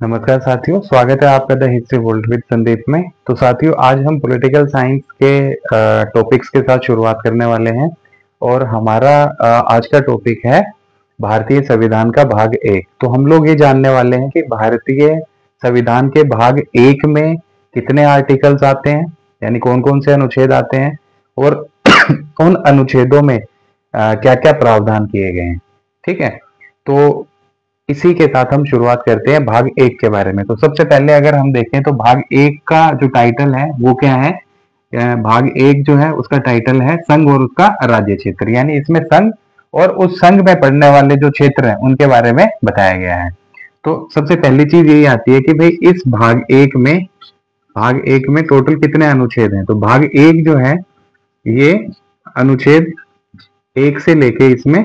नमस्कार साथियों, स्वागत है आपका the history world with Sandeep में। तो साथियों, आज हम पॉलिटिकल साइंस के टॉपिक्स के साथ शुरुआत करने वाले हैं और हमारा आज का टॉपिक है भारतीय संविधान का भाग एक। तो हम लोग ये जानने वाले हैं कि भारतीय संविधान के भाग एक में कितने आर्टिकल्स आते हैं, यानी कौन कौन से अनुच्छेद आते हैं और उन अनुच्छेदों में क्या क्या प्रावधान किए गए हैं। ठीक है, तो इसी के साथ हम शुरुआत करते हैं भाग एक के बारे में। तो सबसे पहले अगर हम देखें तो भाग एक का जो टाइटल है वो क्या है। भाग एक जो है उसका टाइटल है संघ और उसका राज्य क्षेत्र, यानी इसमें संघ और उस संघ में पड़ने वाले जो क्षेत्र हैं उनके बारे में बताया गया है। तो सबसे पहली चीज यही आती है कि भाई इस भाग एक में टोटल कितने अनुच्छेद हैं। तो भाग एक जो है ये अनुच्छेद एक से लेके इसमें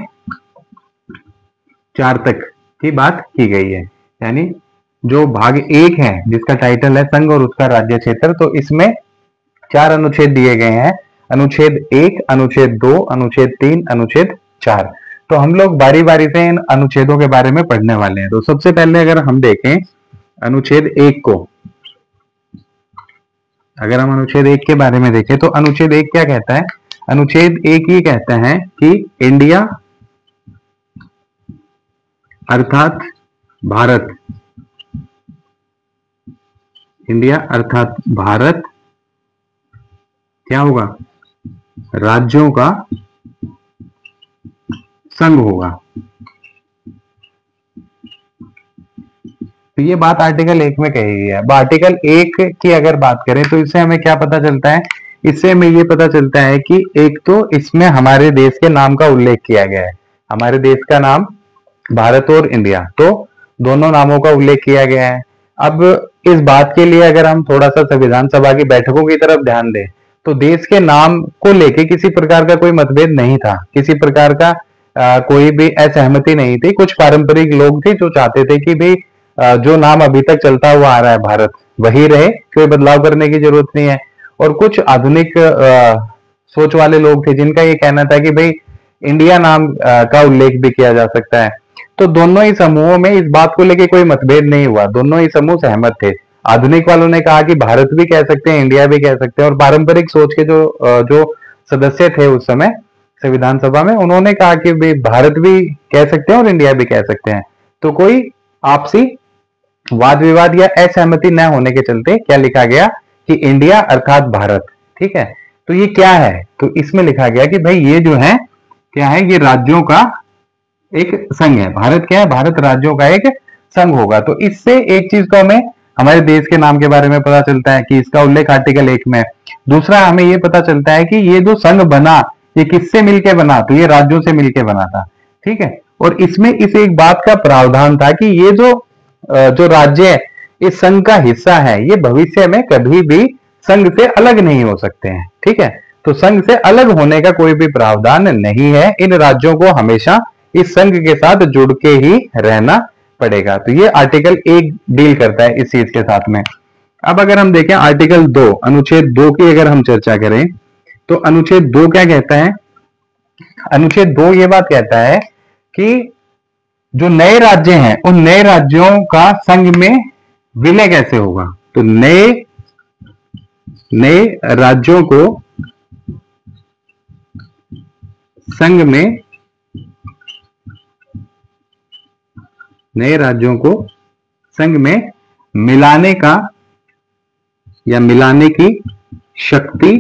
4 तक की बात की गई है। यानी जो भाग एक है जिसका टाइटल है संघ और उसका राज्य क्षेत्र, तो इसमें 4 अनुच्छेद दिए गए हैं। अनुच्छेद 1, अनुच्छेद 2, अनुच्छेद 3, अनुच्छेद 4। तो हम लोग बारी बारी से इन अनुच्छेदों के बारे में पढ़ने वाले हैं। तो सबसे पहले अगर हम देखें अनुच्छेद 1 को, अगर हम अनुच्छेद 1 के बारे में देखें तो अनुच्छेद 1 क्या कहता है। अनुच्छेद 1 ये कहता है कि इंडिया अर्थात भारत, इंडिया अर्थात भारत क्या होगा, राज्यों का संघ होगा। तो ये बात आर्टिकल 1 में कही गई है। अब आर्टिकल 1 की अगर बात करें तो इससे हमें क्या पता चलता है। इससे हमें ये पता चलता है कि एक तो इसमें हमारे देश के नाम का उल्लेख किया गया है। हमारे देश का नाम भारत और इंडिया, तो दोनों नामों का उल्लेख किया गया है। अब इस बात के लिए अगर हम थोड़ा सा संविधान सभा की बैठकों की तरफ ध्यान दें तो देश के नाम को लेके किसी प्रकार का कोई मतभेद नहीं था, किसी प्रकार का कोई भी असहमति नहीं थी। कुछ पारंपरिक लोग थे जो चाहते थे कि भाई जो नाम अभी तक चलता हुआ आ रहा है भारत वही रहे, कोई बदलाव करने की जरूरत नहीं है। और कुछ आधुनिक सोच वाले लोग थे जिनका ये कहना था कि भाई इंडिया नाम का उल्लेख भी किया जा सकता है। तो दोनों ही समूहों में इस बात को लेके कोई मतभेद नहीं हुआ, दोनों ही समूह सहमत थे। आधुनिक वालों ने कहा कि भारत भी कह सकते हैं, इंडिया भी कह सकते हैं, और पारंपरिक सोच के जो सदस्य थे उस समय संविधान सभा में, उन्होंने कहा कि भाई भारत भी कह सकते हैं और इंडिया भी कह सकते हैं। तो कोई आपसी वाद विवाद या असहमति न होने के चलते क्या लिखा गया कि इंडिया अर्थात भारत। ठीक है, तो ये क्या है, तो इसमें लिखा गया कि भाई ये जो है क्या है, ये राज्यों का एक संघ है। भारत क्या है, भारत राज्यों का एक संघ होगा। तो इससे एक चीज तो हमें हमारे देश के नाम के बारे में पता चलता है कि इसका उल्लेख आर्टिकल 1 में है। दूसरा हमें यह पता चलता है कि ये जो संघ बना ये किससे मिलके बना, तो ये राज्यों से मिलके बना था। ठीक है, और इसमें इस एक बात का प्रावधान था कि ये जो राज्य है इस संघ का हिस्सा है, ये भविष्य में कभी भी संघ से अलग नहीं हो सकते हैं। ठीक है, तो संघ से अलग होने का कोई भी प्रावधान नहीं है। इन राज्यों को हमेशा इस संघ के साथ जुड़ के ही रहना पड़ेगा। तो ये आर्टिकल 1 डील करता है इस चीज के साथ में। अब अगर हम देखें आर्टिकल 2, अनुच्छेद 2 की अगर हम चर्चा करें तो अनुच्छेद 2 क्या कहता है। अनुच्छेद 2 ये बात कहता है कि जो नए राज्य हैं उन नए राज्यों का संघ में विलय कैसे होगा। तो नए राज्यों को संघ में, नए राज्यों को संघ में मिलाने का या मिलाने की शक्ति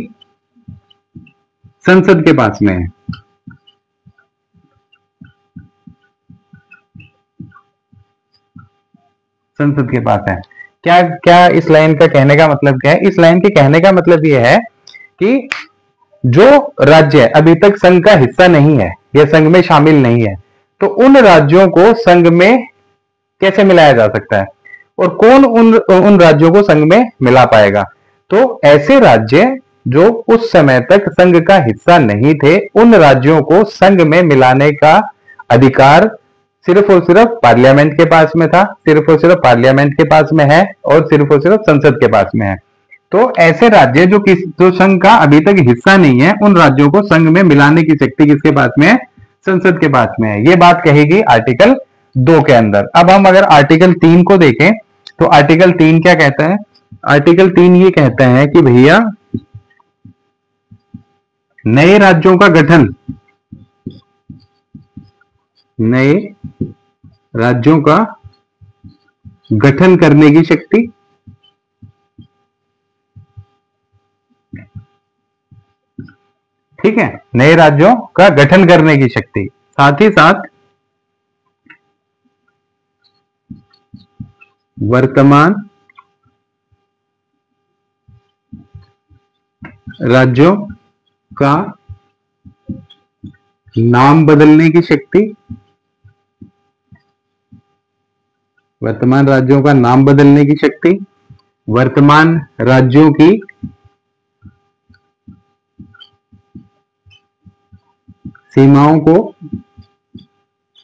संसद के पास में है। संसद के पास है। क्या क्या इस लाइन का कहने का मतलब क्या है। इस लाइन के कहने का मतलब यह है कि जो राज्य अभी तक संघ का हिस्सा नहीं है या संघ में शामिल नहीं है, तो उन राज्यों को संघ में कैसे मिलाया जा सकता है और कौन उन राज्यों को संघ में मिला पाएगा। तो ऐसे राज्य जो उस समय तक संघ का हिस्सा नहीं थे, उन राज्यों को संघ में मिलाने का अधिकार सिर्फ और सिर्फ पार्लियामेंट के पास में था, सिर्फ और सिर्फ पार्लियामेंट के पास में है और सिर्फ संसद के पास में है। तो ऐसे राज्य जो संघ का अभी तक हिस्सा नहीं है, उन राज्यों को संघ में मिलाने की शक्ति किसके पास में है, संसद के पास में है। ये बात कही गई आर्टिकल 2 के अंदर। अब हम अगर आर्टिकल 3 को देखें तो आर्टिकल 3 क्या कहता है? आर्टिकल 3 ये कहता है कि भैया नए राज्यों का गठन, नए राज्यों का गठन करने की शक्ति, ठीक है, नए राज्यों का गठन करने की शक्ति, साथ ही साथ वर्तमान राज्यों का नाम बदलने की शक्ति, वर्तमान राज्यों का नाम बदलने की शक्ति, वर्तमान राज्यों की सीमाओं को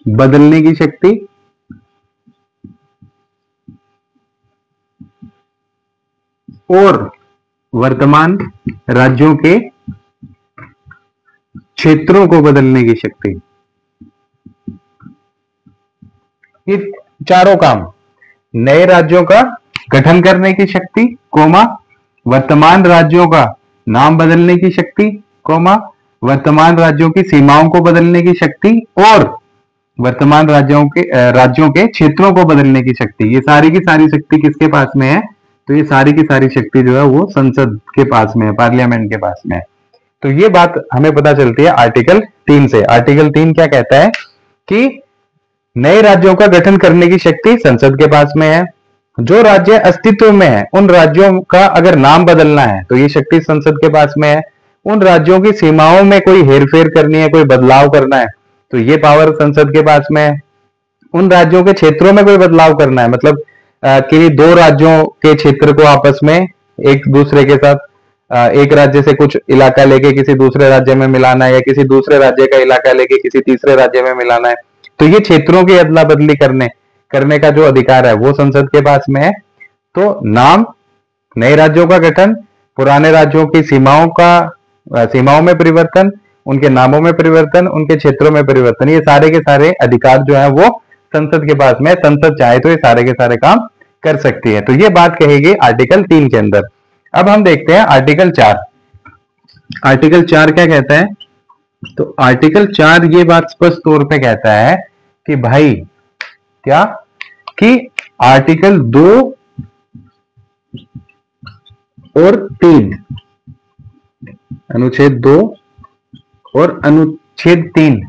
बदलने की शक्ति, और वर्तमान राज्यों के क्षेत्रों को बदलने की शक्ति। ये चारों काम, नए राज्यों का गठन करने की शक्ति, कोमा वर्तमान राज्यों का नाम बदलने की शक्ति, कोमा वर्तमान राज्यों की सीमाओं को बदलने की शक्ति, और वर्तमान राज्यों के क्षेत्रों को बदलने की शक्ति। ये सारी की सारी शक्ति किसके पास में है? तो ये सारी की सारी शक्ति जो है वो संसद के पास में है, पार्लियामेंट के पास में है। तो ये बात हमें पता चलती है आर्टिकल 3 से। आर्टिकल 3 क्या कहता है कि नए राज्यों का गठन करने की शक्ति संसद के पास में है। जो राज्य अस्तित्व में है उन राज्यों का अगर नाम बदलना है तो ये शक्ति संसद के पास में है। उन राज्यों की सीमाओं में कोई हेरफेर करनी है, कोई बदलाव करना है, तो ये पावर संसद के पास में है। उन राज्यों के क्षेत्रों में कोई बदलाव करना है, मतलब कि दो राज्यों के क्षेत्र को आपस में एक दूसरे के साथ एक राज्य से कुछ इलाका लेके किसी दूसरे राज्य में मिलाना है, या किसी दूसरे राज्य का इलाका लेके किसी तीसरे राज्य में मिलाना है, तो ये क्षेत्रों की अदला बदली करने का जो अधिकार है वो संसद के पास में है। तो नाम, नए राज्यों का गठन, पुराने राज्यों की सीमाओं में परिवर्तन, उनके नामों में परिवर्तन, उनके क्षेत्रों में परिवर्तन, ये सारे के सारे अधिकार जो है वो संसद के पास में है। संसद चाहे तो ये सारे के सारे काम कर सकती है। तो ये बात कहेगी आर्टिकल 3 के अंदर। अब हम देखते हैं आर्टिकल 4। आर्टिकल 4 क्या कहता है? तो आर्टिकल 4 ये बात स्पष्ट तौर पे कहता है कि भाई क्या, कि आर्टिकल 2 और 3, अनुच्छेद 2 और अनुच्छेद 3,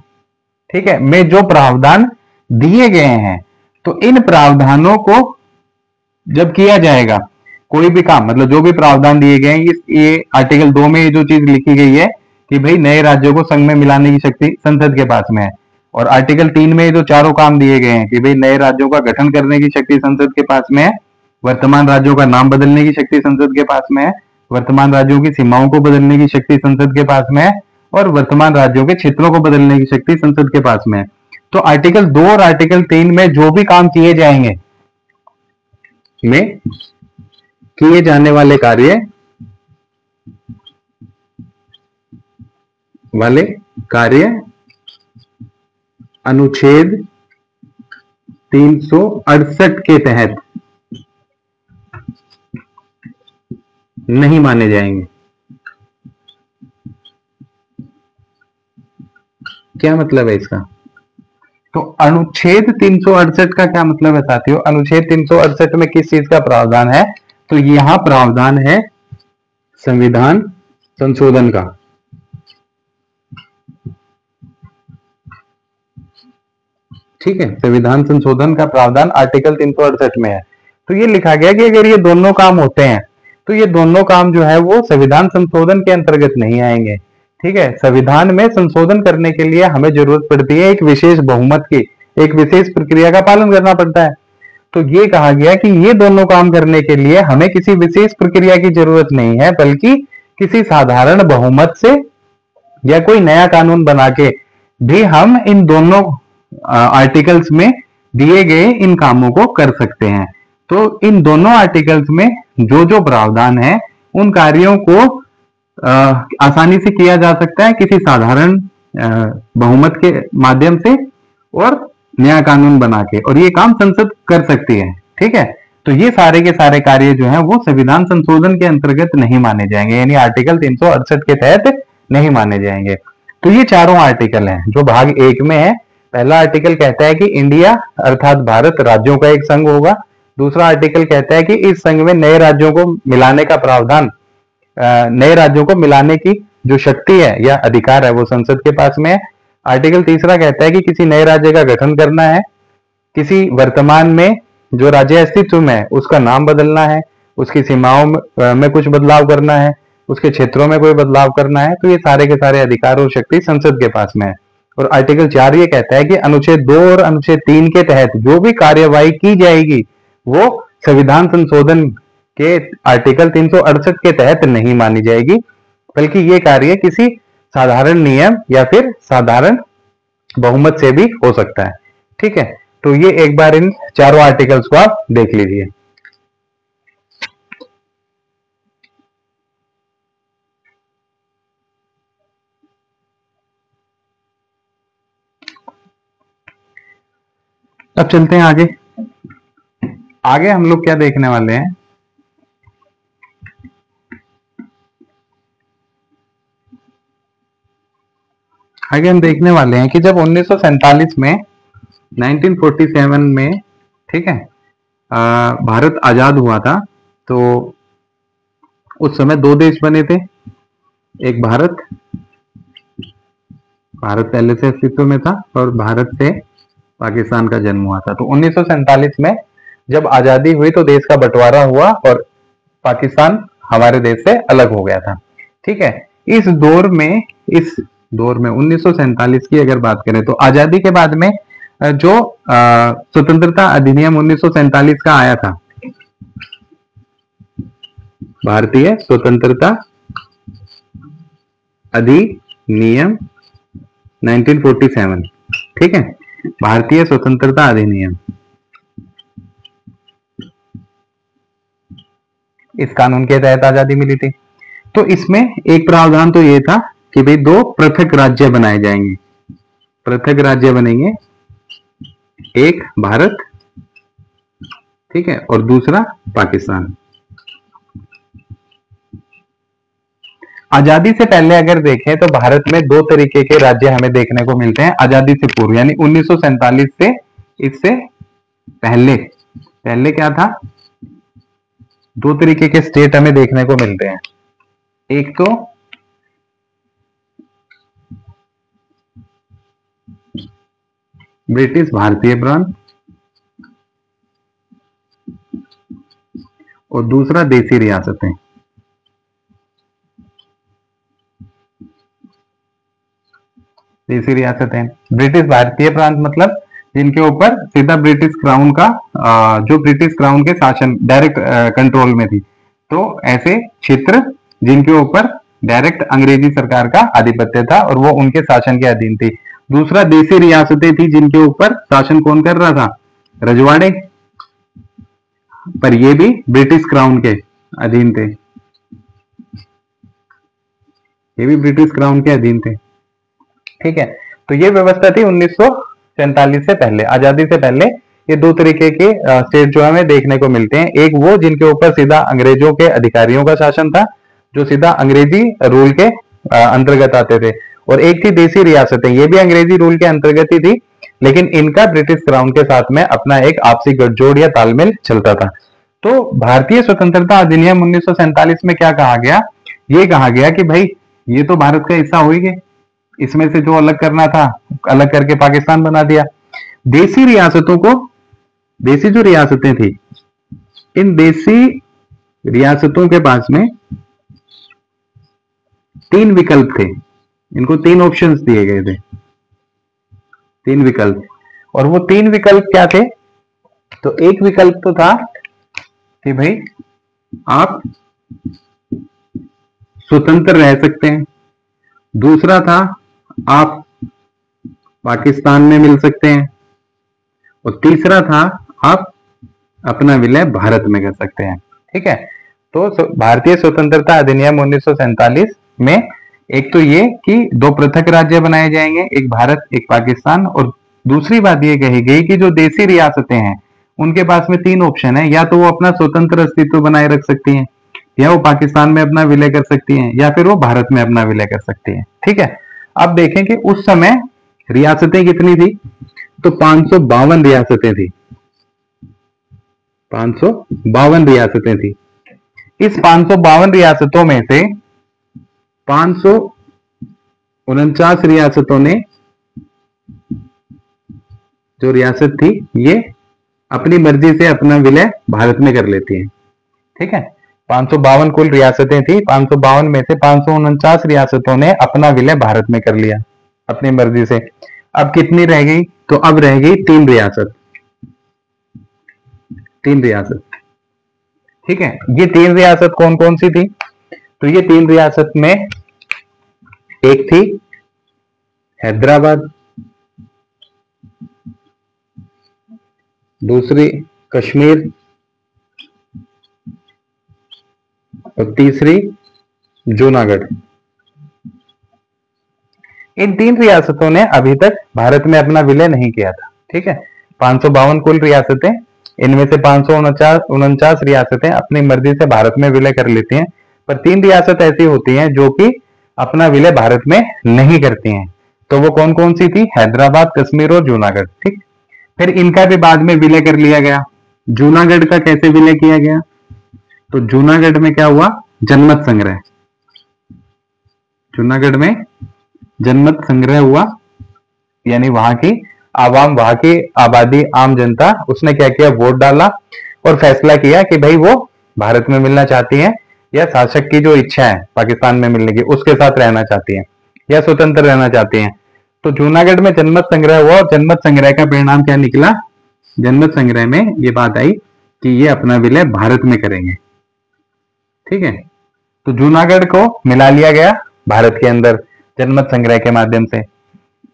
ठीक है, में जो प्रावधान दिए गए हैं, तो इन प्रावधानों को जब किया जाएगा कोई भी काम, मतलब जो भी प्रावधान दिए गए हैं, ये आर्टिकल 2 में जो चीज लिखी गई है कि भाई नए राज्यों को संघ में मिलाने की शक्ति संसद के पास में है, और आर्टिकल 3 में जो चारों काम दिए गए हैं कि भाई नए राज्यों का गठन करने की शक्ति संसद के पास में है, वर्तमान राज्यों का नाम बदलने की शक्ति संसद के पास में है, वर्तमान राज्यों की सीमाओं को बदलने की शक्ति संसद के पास में है, और वर्तमान राज्यों के क्षेत्रों को बदलने की शक्ति संसद के पास में है। तो आर्टिकल 2 और आर्टिकल 3 में जो भी काम किए जाएंगे, में किए जाने वाले कार्य अनुच्छेद 368 के तहत नहीं माने जाएंगे। क्या मतलब है इसका? तो अनुच्छेद 368 का क्या मतलब है साथियों? अनुच्छेद 368 में किस चीज का प्रावधान है? तो यहां प्रावधान है संविधान संशोधन का। ठीक है, संविधान संशोधन का प्रावधान आर्टिकल 368 में है। तो ये लिखा गया कि अगर ये दोनों काम होते हैं तो ये दोनों काम जो है वो संविधान संशोधन के अंतर्गत नहीं आएंगे। ठीक है, संविधान में संशोधन करने के लिए हमें जरूरत पड़ती है एक विशेष बहुमत की, एक विशेष प्रक्रिया का पालन करना पड़ता है। तो ये कहा गया कि ये दोनों काम करने के लिए हमें किसी विशेष प्रक्रिया की जरूरत नहीं है, बल्कि किसी साधारण बहुमत से या कोई नया कानून बना के भी हम इन दोनों आर्टिकल्स में दिए गए इन कामों को कर सकते हैं। तो इन दोनों आर्टिकल्स में जो जो प्रावधान है उन कार्यों को आसानी से किया जा सकता है किसी साधारण बहुमत के माध्यम से और नया कानून बना के, और ये काम संसद कर सकती है। ठीक है, तो ये सारे के सारे कार्य जो है वो संविधान संशोधन के अंतर्गत नहीं माने जाएंगे, यानी आर्टिकल 368 के तहत नहीं माने जाएंगे। तो ये चारों आर्टिकल हैं जो भाग एक में है। पहला आर्टिकल कहता है कि इंडिया अर्थात भारत राज्यों का एक संघ होगा। दूसरा आर्टिकल कहता है कि इस संघ में नए राज्यों को मिलाने का प्रावधान, नए राज्यों को मिलाने की जो शक्ति है या अधिकार है वो संसद के पास में है। आर्टिकल तीसरा कहता है कि किसी नए राज्य का गठन करना है, किसी वर्तमान में जो राज्य अस्तित्व में है उसका नाम बदलना है, उसकी सीमाओं में कुछ बदलाव करना है, उसके क्षेत्रों में कोई बदलाव करना है, तो ये सारे के सारे अधिकार और शक्ति संसद के पास में है। और आर्टिकल 4 ये कहता है कि अनुच्छेद 2 और अनुच्छेद 3 के तहत जो भी कार्यवाही की जाएगी वो संविधान संशोधन के आर्टिकल 368 के तहत नहीं मानी जाएगी, बल्कि ये कार्य किसी साधारण नियम या फिर साधारण बहुमत से भी हो सकता है। ठीक है, तो ये एक बार इन चारों आर्टिकल्स को आप देख लीजिए। अब चलते हैं आगे। आगे हम लोग क्या देखने वाले हैं, आगे हम देखने वाले हैं कि जब 1947 में 1947 में, ठीक है, भारत आजाद हुआ था, तो उस समय दो देश बने थे। एक भारत पहले से अस्तित्व में था और भारत से पाकिस्तान का जन्म हुआ था। तो 1947 में जब आजादी हुई तो देश का बंटवारा हुआ और पाकिस्तान हमारे देश से अलग हो गया था। ठीक है, इस दौर में 1947 की अगर बात करें तो आजादी के बाद में जो स्वतंत्रता अधिनियम 1947 का आया था, भारतीय स्वतंत्रता अधिनियम 1947, ठीक है, भारतीय स्वतंत्रता अधिनियम, इस कानून के तहत आजादी मिली थी। तो इसमें एक प्रावधान तो ये था कि भाई दो पृथक राज्य बनाए जाएंगे, पृथक राज्य बनेंगे, एक भारत, ठीक है, और दूसरा पाकिस्तान। आजादी से पहले अगर देखें तो भारत में दो तरीके के राज्य हमें देखने को मिलते हैं आजादी से पूर्व, यानी 1947 से इससे पहले क्या था, दो तरीके के स्टेट हमें देखने को मिलते हैं। एक तो ब्रिटिश भारतीय प्रांत और दूसरा देसी रियासतें। देसी रियासतें, ब्रिटिश भारतीय प्रांत मतलब जिनके ऊपर सीधा ब्रिटिश क्राउन का जो ब्रिटिश क्राउन के शासन डायरेक्ट कंट्रोल में थी, तो ऐसे क्षेत्र जिनके ऊपर डायरेक्ट अंग्रेजी सरकार का आधिपत्य था और वो उनके शासन के अधीन थी। दूसरा देसी रियासतें थी जिनके ऊपर शासन कौन कर रहा था, रजवाड़े, पर ये भी ब्रिटिश क्राउन के अधीन थे, ये भी ब्रिटिश क्राउन के अधीन थे। ठीक है, तो ये व्यवस्था थी 1947 से पहले, आजादी से पहले। ये दो तरीके के स्टेट जो हमें देखने को मिलते हैं, एक वो जिनके ऊपर सीधा अंग्रेजों के अधिकारियों का शासन था, जो सीधा अंग्रेजी रूल के अंतर्गत आते थे, और एक थी देसी रियासतें, ये भी अंग्रेजी रूल के अंतर्गत ही थी, लेकिन इनका ब्रिटिश क्राउन के साथ में अपना एक आपसी गठजोड़ या तालमेल चलता था। तो भारतीय स्वतंत्रता अधिनियम 1947 में क्या कहा गया, ये कहा गया कि भाई ये तो भारत का हिस्सा हो ही गए, इसमें से जो अलग करना था अलग करके पाकिस्तान बना दिया। देसी रियासतों को, देसी जो रियासतें थी, इन देसी रियासतों के पास में तीन विकल्प थे, इनको तीन ऑप्शंस दिए गए थे, तीन विकल्प। और वो तीन विकल्प क्या थे, तो एक विकल्प तो था कि भाई आप स्वतंत्र रह सकते हैं, दूसरा था आप पाकिस्तान में मिल सकते हैं, और तीसरा था आप अपना विलय भारत में कर सकते हैं। ठीक है, तो भारतीय स्वतंत्रता अधिनियम 1947 में एक तो ये कि दो पृथक राज्य बनाए जाएंगे, एक भारत एक पाकिस्तान, और दूसरी बात ये कही गई कि जो देसी रियासतें हैं उनके पास में तीन ऑप्शन है, या तो वो अपना स्वतंत्र अस्तित्व बनाए रख सकती हैं, या वो पाकिस्तान में अपना विलय कर सकती हैं, या फिर वो भारत में अपना विलय कर सकती हैं। ठीक है, अब देखें कि उस समय रियासतें कितनी थी, तो 552 रियासतें थी, 552 रियासतें थी। इस 552 रियासतों में से 549 रियासतों ने, जो रियासत थी ये अपनी मर्जी से अपना विलय भारत में कर लेती हैं। ठीक है, 552 कुल रियासतें थी, 552 में से 549 रियासतों ने अपना विलय भारत में कर लिया अपनी मर्जी से। अब कितनी रह गई, तो अब रह गई 3 रियासत, 3 रियासत। ठीक है, ये 3 रियासत कौन कौन सी थी, तो ये 3 रियासत में एक थी हैदराबाद, दूसरी कश्मीर, और तीसरी जूनागढ़। इन 3 रियासतों ने अभी तक भारत में अपना विलय नहीं किया था। ठीक है, 552 कुल रियासतें, इनमें से 549 रियासतें अपनी मर्जी से भारत में विलय कर लेती हैं, पर 3 रियासत ऐसी होती हैं जो कि अपना विलय भारत में नहीं करती हैं। तो वो कौन कौन सी थी, हैदराबाद, कश्मीर और जूनागढ़। ठीक, फिर इनका भी बाद में विलय कर लिया गया। जूनागढ़ का कैसे विलय किया गया, तो जूनागढ़ में क्या हुआ, जनमत संग्रह, जूनागढ़ में जनमत संग्रह हुआ, यानी वहां की आवाम, वहां की आबादी, आम जनता, उसने क्या किया, वोट डाला और फैसला किया कि भाई वो भारत में मिलना चाहती हैं, या शासक की जो इच्छा है पाकिस्तान में मिलने की उसके साथ रहना चाहती हैं, या स्वतंत्र रहना चाहती हैं। तो जूनागढ़ में जनमत संग्रह हुआ, और जनमत संग्रह का परिणाम क्या निकला, जनमत संग्रह में ये बात आई कि ये अपना विलय भारत में करेंगे। ठीक है, तो जूनागढ़ को मिला लिया गया भारत के अंदर जनमत संग्रह के माध्यम से।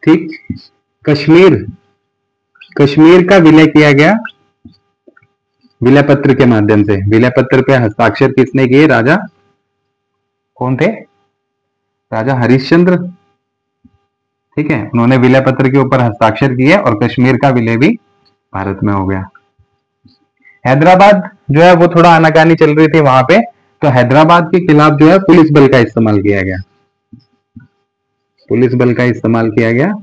ठीक, कश्मीर, कश्मीर का विलय किया गया विलय पत्र के माध्यम से। विलय पत्र पे हस्ताक्षर किसने किए, राजा कौन थे, राजा हरिश्चंद्र। ठीक है, उन्होंने विलय पत्र के ऊपर हस्ताक्षर किए और कश्मीर का विलय भी भारत में हो गया। हैदराबाद जो है वो थोड़ा आनाकानी चल रही थी वहां पे, तो हैदराबाद के खिलाफ जो है पुलिस बल का इस्तेमाल किया गया, पुलिस बल का इस्तेमाल किया गया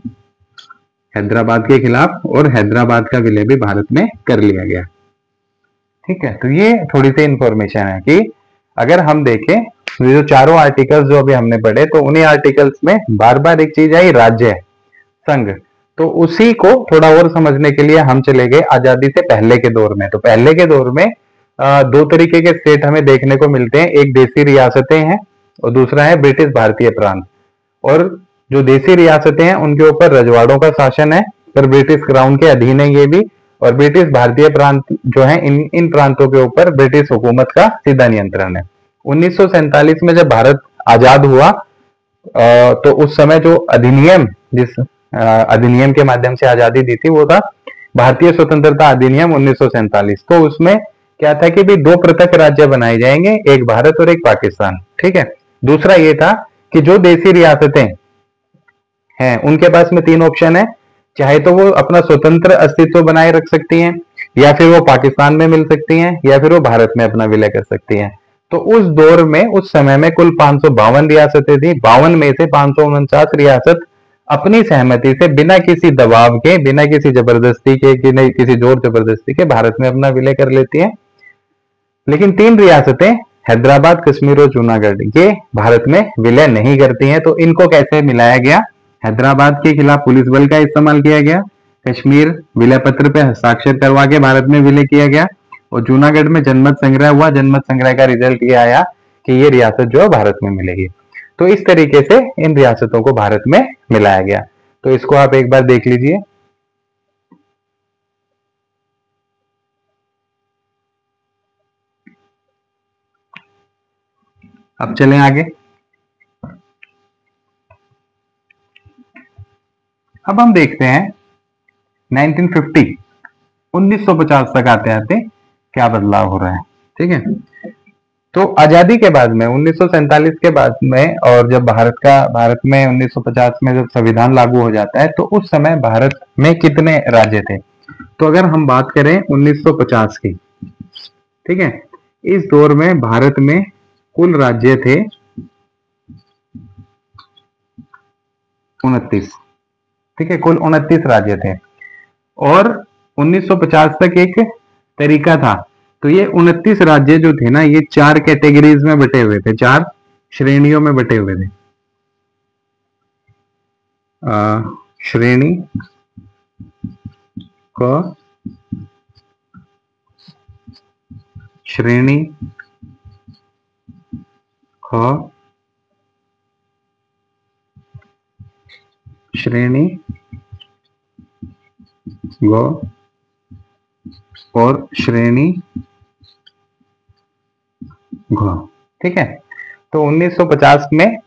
हैदराबाद के खिलाफ, और हैदराबाद का विलय भी भारत में कर लिया गया। ठीक है, तो ये थोड़ी सी इंफॉर्मेशन है कि अगर हम देखें जो चारों आर्टिकल्स जो अभी हमने पढ़े, तो उन्हीं आर्टिकल्स में बार बार एक चीज आई, राज्य, संघ। तो उसी को थोड़ा और समझने के लिए हम चले गए आजादी से पहले के दौर में। तो पहले के दौर में 2 तरीके के स्टेट हमें देखने को मिलते हैं, एक देसी रियासतें हैं और दूसरा है ब्रिटिश भारतीय प्रांत। और जो देसी रियासतें हैं उनके ऊपर रजवाड़ों का शासन है, पर ब्रिटिश क्राउन के अधीन है ये भी, और ब्रिटिश भारतीय प्रांत जो है इन प्रांतों के ऊपर ब्रिटिश हुकूमत का सीधा नियंत्रण है। 1947 में जब भारत आजाद हुआ, तो उस समय जो अधिनियम, जिस अधिनियम के माध्यम से आजादी दी थी, वो था भारतीय स्वतंत्रता अधिनियम 1947। तो उसमें क्या था कि भी 2 पृथक राज्य बनाए जाएंगे, एक भारत और एक पाकिस्तान। ठीक है, दूसरा ये था कि जो देसी रियासतें हैं उनके पास में 3 ऑप्शन है, चाहे तो वो अपना स्वतंत्र अस्तित्व बनाए रख सकती हैं, या फिर वो पाकिस्तान में मिल सकती हैं, या फिर वो भारत में अपना विलय कर सकती हैं। तो उस दौर में, उस समय में कुल 552 रियासतें थी, 52 में से 549 रियासत अपनी सहमति से, बिना किसी दबाव के, बिना किसी जबरदस्ती के, किसी जोर जबरदस्ती के भारत में अपना विलय कर लेती हैं। लेकिन 3 रियासतें हैदराबाद, कश्मीर और जूनागढ़, ये भारत में विलय नहीं करती हैं। तो इनको कैसे मिलाया गया, हैदराबाद के खिलाफ पुलिस बल का इस्तेमाल किया गया, कश्मीर विलय पत्र पे हस्ताक्षर करवा के भारत में विलय किया गया, और जूनागढ़ में जनमत संग्रह हुआ। जनमत संग्रह का रिजल्ट ये आया कि ये रियासत जो है भारत में मिलेगी। तो इस तरीके से इन रियासतों को भारत में मिलाया गया। तो इसको आप एक बार देख लीजिए। अब चलें आगे। अब हम देखते हैं 1950 1950 तक आते आते क्या बदलाव हो रहा है। ठीक है, तो आजादी के बाद में 1947 के बाद में, और जब भारत में 1950 में जब संविधान लागू हो जाता है, तो उस समय भारत में कितने राज्य थे, तो अगर हम बात करें 1950 की, ठीक है, इस दौर में भारत में कुल राज्य थे 29, ठीक है, कुल 29 राज्य थे। और 1950 तक एक तरीका था, तो ये 29 राज्य जो थे ना, ये 4 कैटेगरीज में बटे हुए थे, 4 श्रेणियों में बटे हुए थे। श्रेणी क, श्रेणी ख, श्रेणी ग और श्रेणी घ, ठीक है। तो 1950 में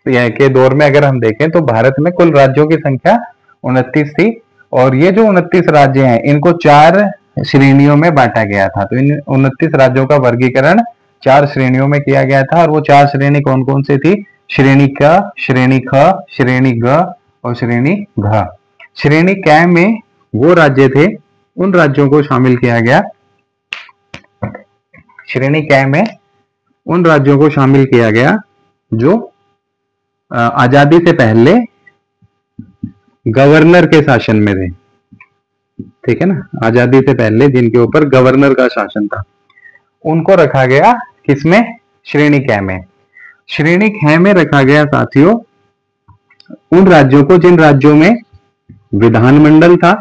के दौर में अगर हम देखें तो भारत में कुल राज्यों की संख्या 29 थी, और ये जो 29 राज्य हैं इनको 4 श्रेणियों में बांटा गया था। तो इन 29 राज्यों का वर्गीकरण 4 श्रेणियों में किया गया था, और वो 4 श्रेणी कौन कौन सी थी? श्रेणी क, श्रेणी ख, श्रेणी ग और श्रेणी घ। श्रेणी क में वो राज्य थे, उन राज्यों को शामिल किया गया, श्रेणी क में उन राज्यों को शामिल किया गया जो आजादी से पहले गवर्नर के शासन में थे, ठीक है ना, आजादी से पहले जिनके ऊपर गवर्नर का शासन था, उनको रखा गया किसमें? श्रेणी क में। श्रेणी ख में रखा गया साथियों उन राज्यों को जिन राज्यों में विधानमंडल था,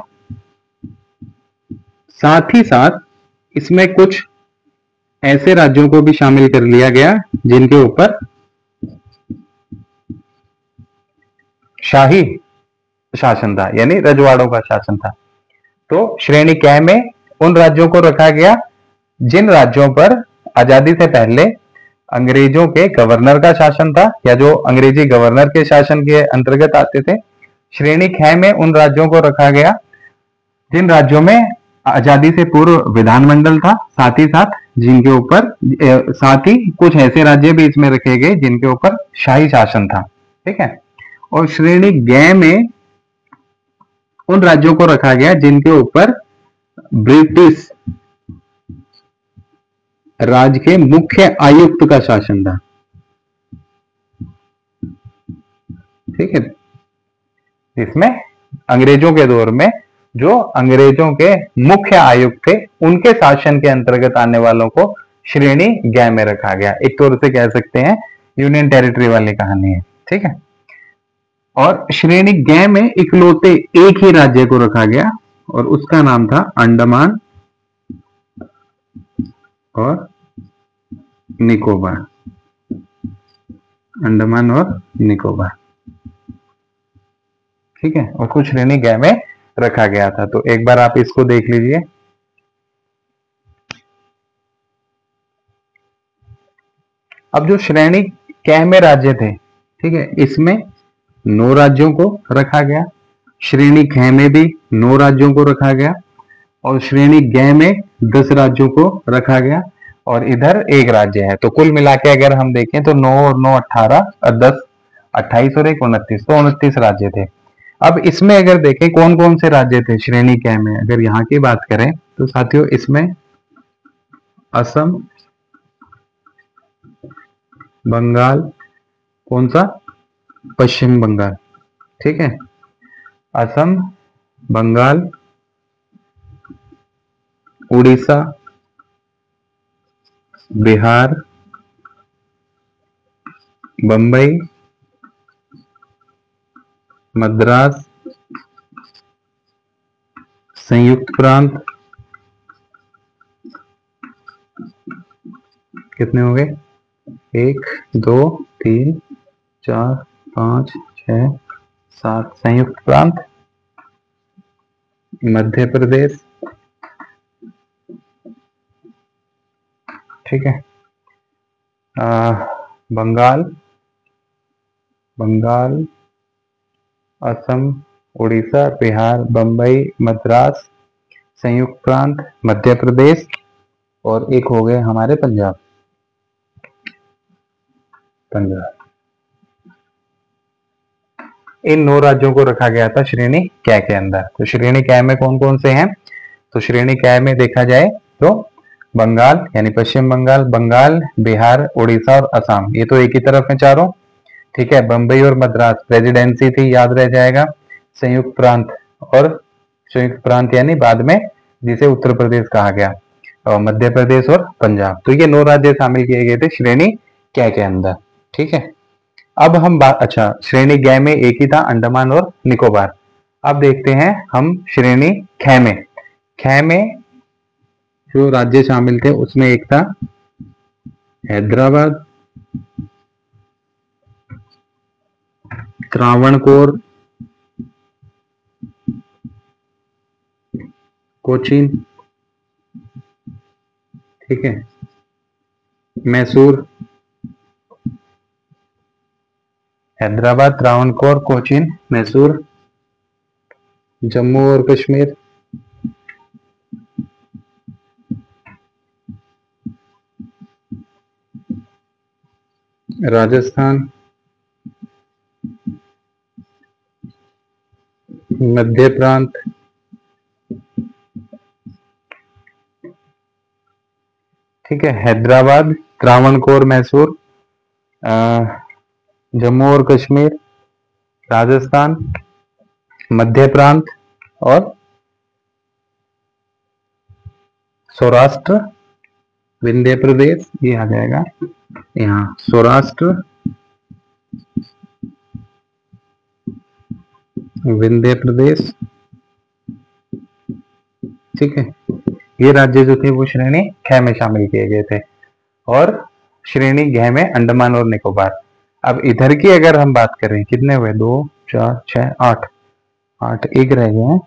साथ ही साथ इसमें कुछ ऐसे राज्यों को भी शामिल कर लिया गया जिनके ऊपर शाही शासन था, यानी रजवाड़ों का शासन था। तो श्रेणी क में उन राज्यों को रखा गया जिन राज्यों पर आजादी से पहले अंग्रेजों के गवर्नर का शासन था, या जो अंग्रेजी गवर्नर के शासन के अंतर्गत आते थे। श्रेणी ख में उन राज्यों को रखा गया जिन राज्यों में आजादी से पूर्व विधानमंडल था, साथ ही साथ जिनके ऊपर साथ ही कुछ ऐसे राज्य भी इसमें रखे गए जिनके ऊपर शाही शासन था, ठीक है। और श्रेणी ग में उन राज्यों को रखा गया जिनके ऊपर ब्रिटिश राज के मुख्य आयुक्त का शासन था, ठीक है। इसमें अंग्रेजों के दौर में जो अंग्रेजों के मुख्य आयुक्त थे उनके शासन के अंतर्गत आने वालों को श्रेणी ग में रखा गया। एक तौर से कह सकते हैं यूनियन टेरिटरी वाली कहानी है, ठीक है। और श्रेणी ग में इकलौते एक ही राज्य को रखा गया और उसका नाम था अंडमान और निकोबार, अंडमान और निकोबार, ठीक है। और कुछ श्रेणी ग में रखा गया था। तो एक बार आप इसको देख लीजिए। अब जो श्रेणी क में राज्य थे, ठीक है, इसमें 9 राज्यों को रखा गया, श्रेणी ख में भी 9 राज्यों को रखा गया, और श्रेणी ग में 10 राज्यों को रखा गया, और इधर एक राज्य है। तो कुल मिला के अगर हम देखें तो 9 और 9 18 और 10 28 और 1 29, तो 29 राज्य थे। अब इसमें अगर देखें कौन कौन से राज्य थे श्रेणी क में, अगर यहाँ की बात करें तो साथियों इसमें असम, बंगाल, कौन सा? पश्चिम बंगाल, ठीक है, असम, बंगाल, उड़ीसा, बिहार, बंबई, मद्रास, संयुक्त प्रांत, कितने हो गए? 1 2 3 4 5 6 7 संयुक्त प्रांत, मध्य प्रदेश, ठीक है, बंगाल, बंगाल, असम, उड़ीसा, बिहार, बंबई, मद्रास, संयुक्त प्रांत, मध्य प्रदेश, और एक हो गए हमारे पंजाब। इन 9 राज्यों को रखा गया था श्रेणी क के अंदर। तो श्रेणी क में कौन कौन से हैं? तो श्रेणी क्या में देखा जाए तो बंगाल यानी पश्चिम बंगाल, बंगाल, बिहार, उड़ीसा और असम, ये तो एक ही तरफ है चारों। ठीक है, बंबई और मद्रास प्रेसिडेंसी थी, याद रह जाएगा। संयुक्त प्रांत, और संयुक्त प्रांत यानी बाद में जिसे उत्तर प्रदेश कहा गया, और मध्य प्रदेश और पंजाब। तो ये 9 राज्य शामिल किए गए थे श्रेणी क्या के अंदर। ठीक है, अब हम बात, अच्छा श्रेणी ग में एक ही था, अंडमान और निकोबार। अब देखते हैं हम श्रेणी ख में। ख में जो राज्य शामिल थे उसमें एक था हैदराबाद, त्रावणकोर, कोचीन, ठीक है, मैसूर, हैदराबाद, त्रावणकोर, कोचीन, मैसूर, जम्मू और कश्मीर, राजस्थान, मध्य प्रांत, ठीक है, हैदराबाद, त्रावणकोर, मैसूर, जम्मू और कश्मीर, राजस्थान, मध्य प्रांत और सौराष्ट्र, विंध्य प्रदेश, ये आ जाएगा यहाँ सौराष्ट्र, विंध्य प्रदेश। ठीक है, ये राज्य जो थे वो श्रेणी ख में शामिल किए गए थे, और श्रेणी घ में अंडमान और निकोबार। अब इधर की अगर हम बात करें, कितने हुए, 2 4 6 8, 8 एक रह गए हैं,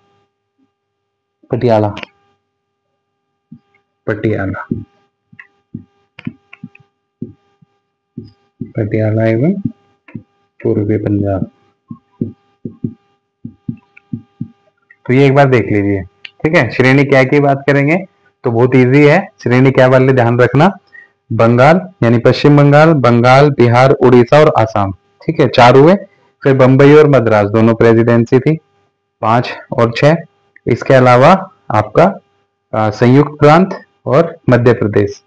पटियाला, पटियाला, पटियाला एवं पूर्वी पंजाब। तो ये एक बार देख लीजिए। ठीक है, श्रेणी क्या की बात करेंगे तो बहुत इजी है, श्रेणी क्या वाले ध्यान रखना, बंगाल यानी पश्चिम बंगाल, बंगाल, बिहार, उड़ीसा और आसाम। ठीक है, 4 हुए। फिर बंबई और मद्रास दोनों प्रेसिडेंसी थी, 5 और 6। इसके अलावा आपका संयुक्त प्रांत और मध्य प्रदेश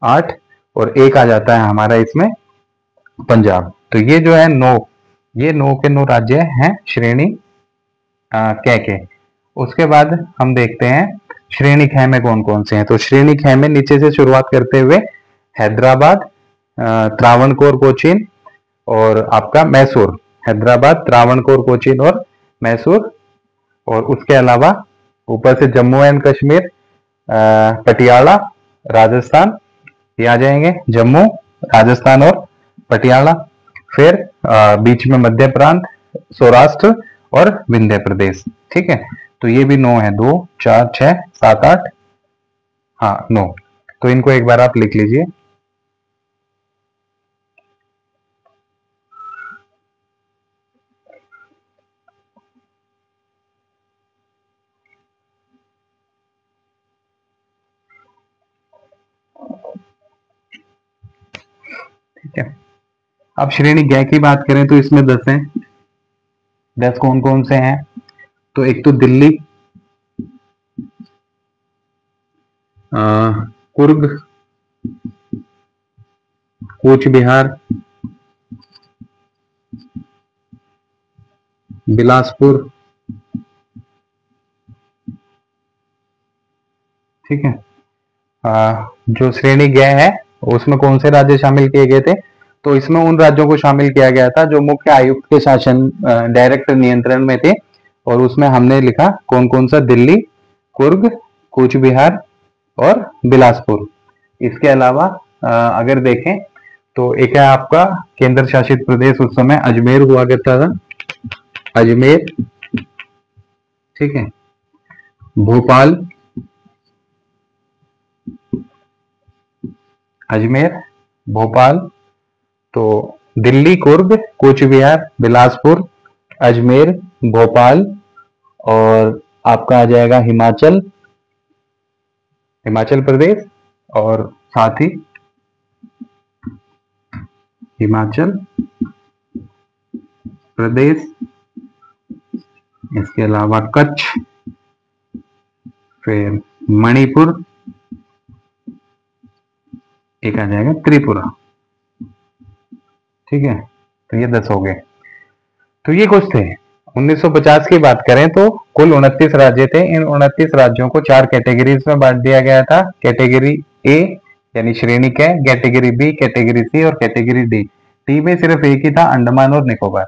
8, और एक आ जाता है हमारा इसमें पंजाब। तो ये जो है 9, ये 9 के 9 राज्य हैं श्रेणी क के। उसके बाद हम देखते हैं श्रेणी ख में कौन कौन से हैं। तो श्रेणी ख में नीचे से शुरुआत करते हुए हैदराबाद, त्रावणकोर, कोचीन और आपका मैसूर, हैदराबाद, त्रावणकोर, कोचीन और मैसूर, और उसके अलावा ऊपर से जम्मू एंड कश्मीर, पटियाला, राजस्थान, ये आ जाएंगे, जम्मू, राजस्थान और पटियाला। फिर बीच में मध्य प्रांत, सौराष्ट्र और विंध्य प्रदेश। ठीक है, तो ये भी 9 है, 2 4 6 7 8, हाँ 9। तो इनको एक बार आप लिख लीजिए। ठीक है, अब श्रेणी ग की बात करें तो इसमें 10 हैं। 10 कौन कौन से हैं, तो एक तो दिल्ली, कुर्ग, कूच बिहार, बिलासपुर, ठीक है। जो श्रेणी ग है उसमें कौन से राज्य शामिल किए गए थे, तो इसमें उन राज्यों को शामिल किया गया था जो मुख्य आयुक्त के शासन डायरेक्ट नियंत्रण में थे, और उसमें हमने लिखा कौन कौन सा, दिल्ली, कुर्ग, कूच बिहार और बिलासपुर। इसके अलावा अगर देखें तो एक है आपका केंद्र शासित प्रदेश, उस समय अजमेर हुआ करता था, अजमेर, ठीक है, भोपाल, अजमेर, भोपाल। तो दिल्ली, कुर्ग, कूच बिहार, बिलासपुर, अजमेर, भोपाल, और आपका आ जाएगा हिमाचल, हिमाचल प्रदेश, और साथ ही हिमाचल प्रदेश, इसके अलावा कच्छ, फिर मणिपुर, एक आ जाएगा त्रिपुरा। ठीक है, तो ये 10 हो गए। तो ये कुछ थे। 1950 की बात करें तो कुल 29 राज्य थे। इन 29 राज्यों को 4 कैटेगरीज में बांट दिया गया था। कैटेगरी ए यानी श्रेणी क, कैटेगरी बी, कैटेगरी सी और कैटेगरी डी। डी में सिर्फ एक ही था, अंडमान और निकोबार।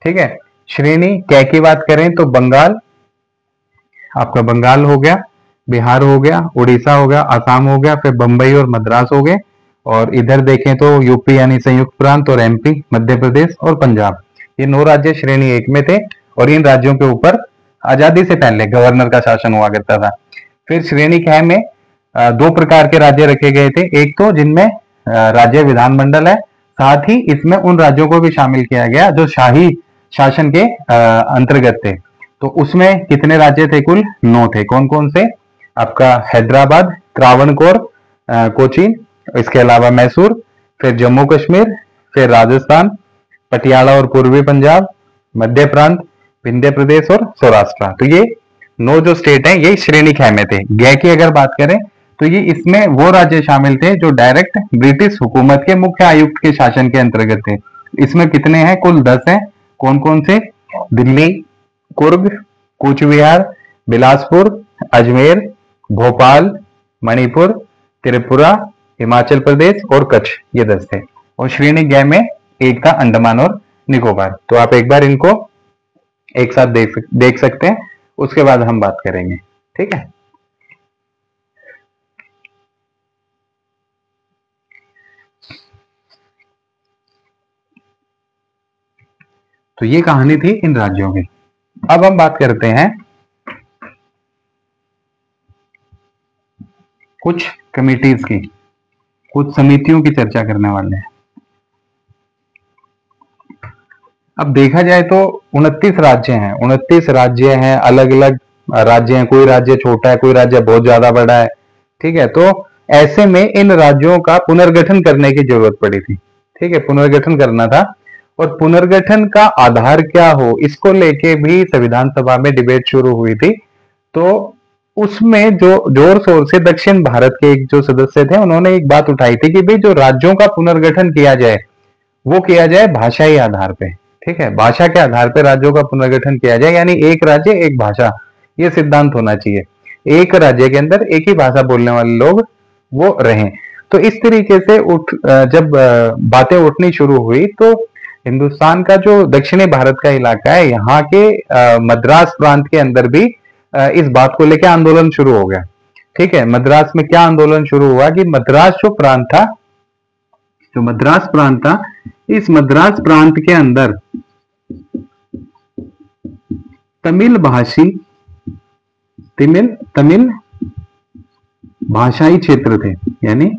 ठीक है, श्रेणी क की बात करें तो बंगाल, आपका बंगाल हो गया, बिहार हो गया, उड़ीसा हो गया, असम हो गया, फिर बंबई और मद्रास हो गए। और इधर देखें तो यूपी यानी संयुक्त प्रांत और एमपी, मध्य प्रदेश और पंजाब। ये 9 राज्य श्रेणी 1 में थे और इन राज्यों के ऊपर आजादी से पहले गवर्नर का शासन हुआ करता था। फिर श्रेणी ख में 2 प्रकार के राज्य रखे गए थे। एक तो जिनमें राज्य विधानमंडल है, साथ ही इसमें उन राज्यों को भी शामिल किया गया जो शाही शासन के अंतर्गत थे। तो उसमें कितने राज्य थे? कुल 9 थे। कौन कौन से? आपका हैदराबाद, त्रावणकोर, कोचीन, इसके अलावा मैसूर, फिर जम्मू कश्मीर, फिर राजस्थान, पटियाला और पूर्वी पंजाब, मध्य प्रांत, विंध्य प्रदेश और सौराष्ट्र। तो ये 9 जो स्टेट हैं ये श्रेणी ख में थे। ग की अगर बात करें तो ये इसमें वो राज्य शामिल थे जो डायरेक्ट ब्रिटिश हुकूमत के मुख्य आयुक्त के शासन के अंतर्गत थे। इसमें कितने हैं? कुल 10 हैं। कौन कौन से? दिल्ली, कुर्ग, कूच बिहार, बिलासपुर, अजमेर, भोपाल, मणिपुर, त्रिपुरा, हिमाचल प्रदेश और कच्छ। ये 10 थे। और श्रेणी ग में एक था अंडमान और निकोबार। तो आप एक बार इनको एक साथ देख सकते हैं, उसके बाद हम बात करेंगे। ठीक है, तो ये कहानी थी इन राज्यों की। अब हम बात करते हैं कुछ कमिटीज की, कुछ समितियों की चर्चा करने वाले हैं। अब देखा जाए तो 29 राज्य हैं, 29 राज्य हैं, अलग अलग राज्य हैं। कोई राज्य छोटा है, कोई राज्य बहुत ज्यादा बड़ा है। ठीक है, तो ऐसे में इन राज्यों का पुनर्गठन करने की जरूरत पड़ी थी। ठीक है, पुनर्गठन करना था। और पुनर्गठन का आधार क्या हो, इसको लेके भी संविधान सभा में डिबेट शुरू हुई थी। तो उसमें जो जोर शोर से दक्षिण भारत के एक जो सदस्य थे उन्होंने एक बात उठाई थी कि भाई जो राज्यों का पुनर्गठन किया जाए वो किया जाए भाषाई आधार पे। ठीक है, भाषा के आधार पे राज्यों का पुनर्गठन किया जाए, यानी एक राज्य एक भाषा, ये सिद्धांत होना चाहिए। एक राज्य के अंदर एक ही भाषा बोलने वाले लोग वो रहें। तो इस तरीके से जब बातें उठनी शुरू हुई तो हिंदुस्तान का जो दक्षिणी भारत का इलाका है, यहाँ के मद्रास प्रांत के अंदर भी इस बात को लेकर आंदोलन शुरू हो गया। ठीक है, मद्रास में क्या आंदोलन शुरू हुआ कि मद्रास जो प्रांत था, जो मद्रास प्रांत था, इस मद्रास प्रांत के अंदर तमिल भाषी तमिल भाषाई क्षेत्र थे। यानी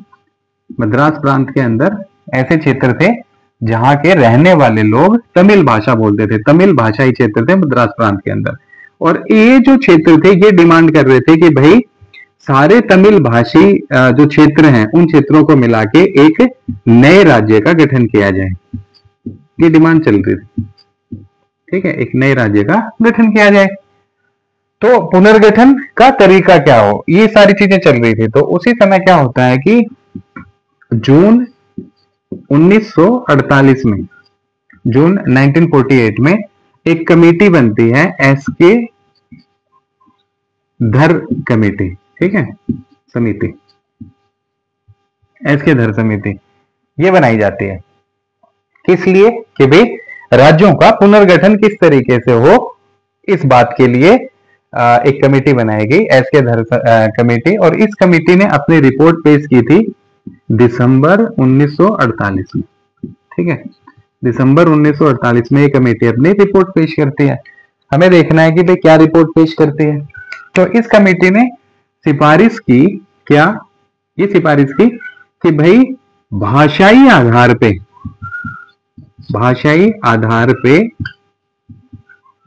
मद्रास प्रांत के अंदर ऐसे क्षेत्र थे जहां के रहने वाले लोग तमिल भाषा बोलते थे। तमिल भाषाई क्षेत्र थे मद्रास प्रांत के अंदर। और ये जो क्षेत्र थे ये डिमांड कर रहे थे कि भाई सारे तमिल भाषी जो क्षेत्र हैं उन क्षेत्रों को मिला के एक नए राज्य का गठन किया जाए। ये डिमांड चल रही थी। ठीक है, एक नए राज्य का गठन किया जाए। तो पुनर्गठन का तरीका क्या हो, ये सारी चीजें चल रही थी। तो उसी समय क्या होता है कि जून 1948 में, जून 1948 में एक कमेटी बनती है, एसके धर कमेटी। ठीक है, समिति, एसके धर समिति ये बनाई जाती है। किस लिए? कि भाई राज्यों का पुनर्गठन किस तरीके से हो, इस बात के लिए एक कमेटी बनाई गई, एसके धर कमेटी। और इस कमेटी ने अपनी रिपोर्ट पेश की थी दिसंबर 1948 में। ठीक है, दिसंबर 1948 में ये कमेटी अपनी रिपोर्ट पेश करती है। हमें देखना है कि भाई क्या रिपोर्ट पेश करती है। तो इस कमेटी ने सिफारिश की, क्या ये सिफारिश की कि भाई भाषाई आधार पे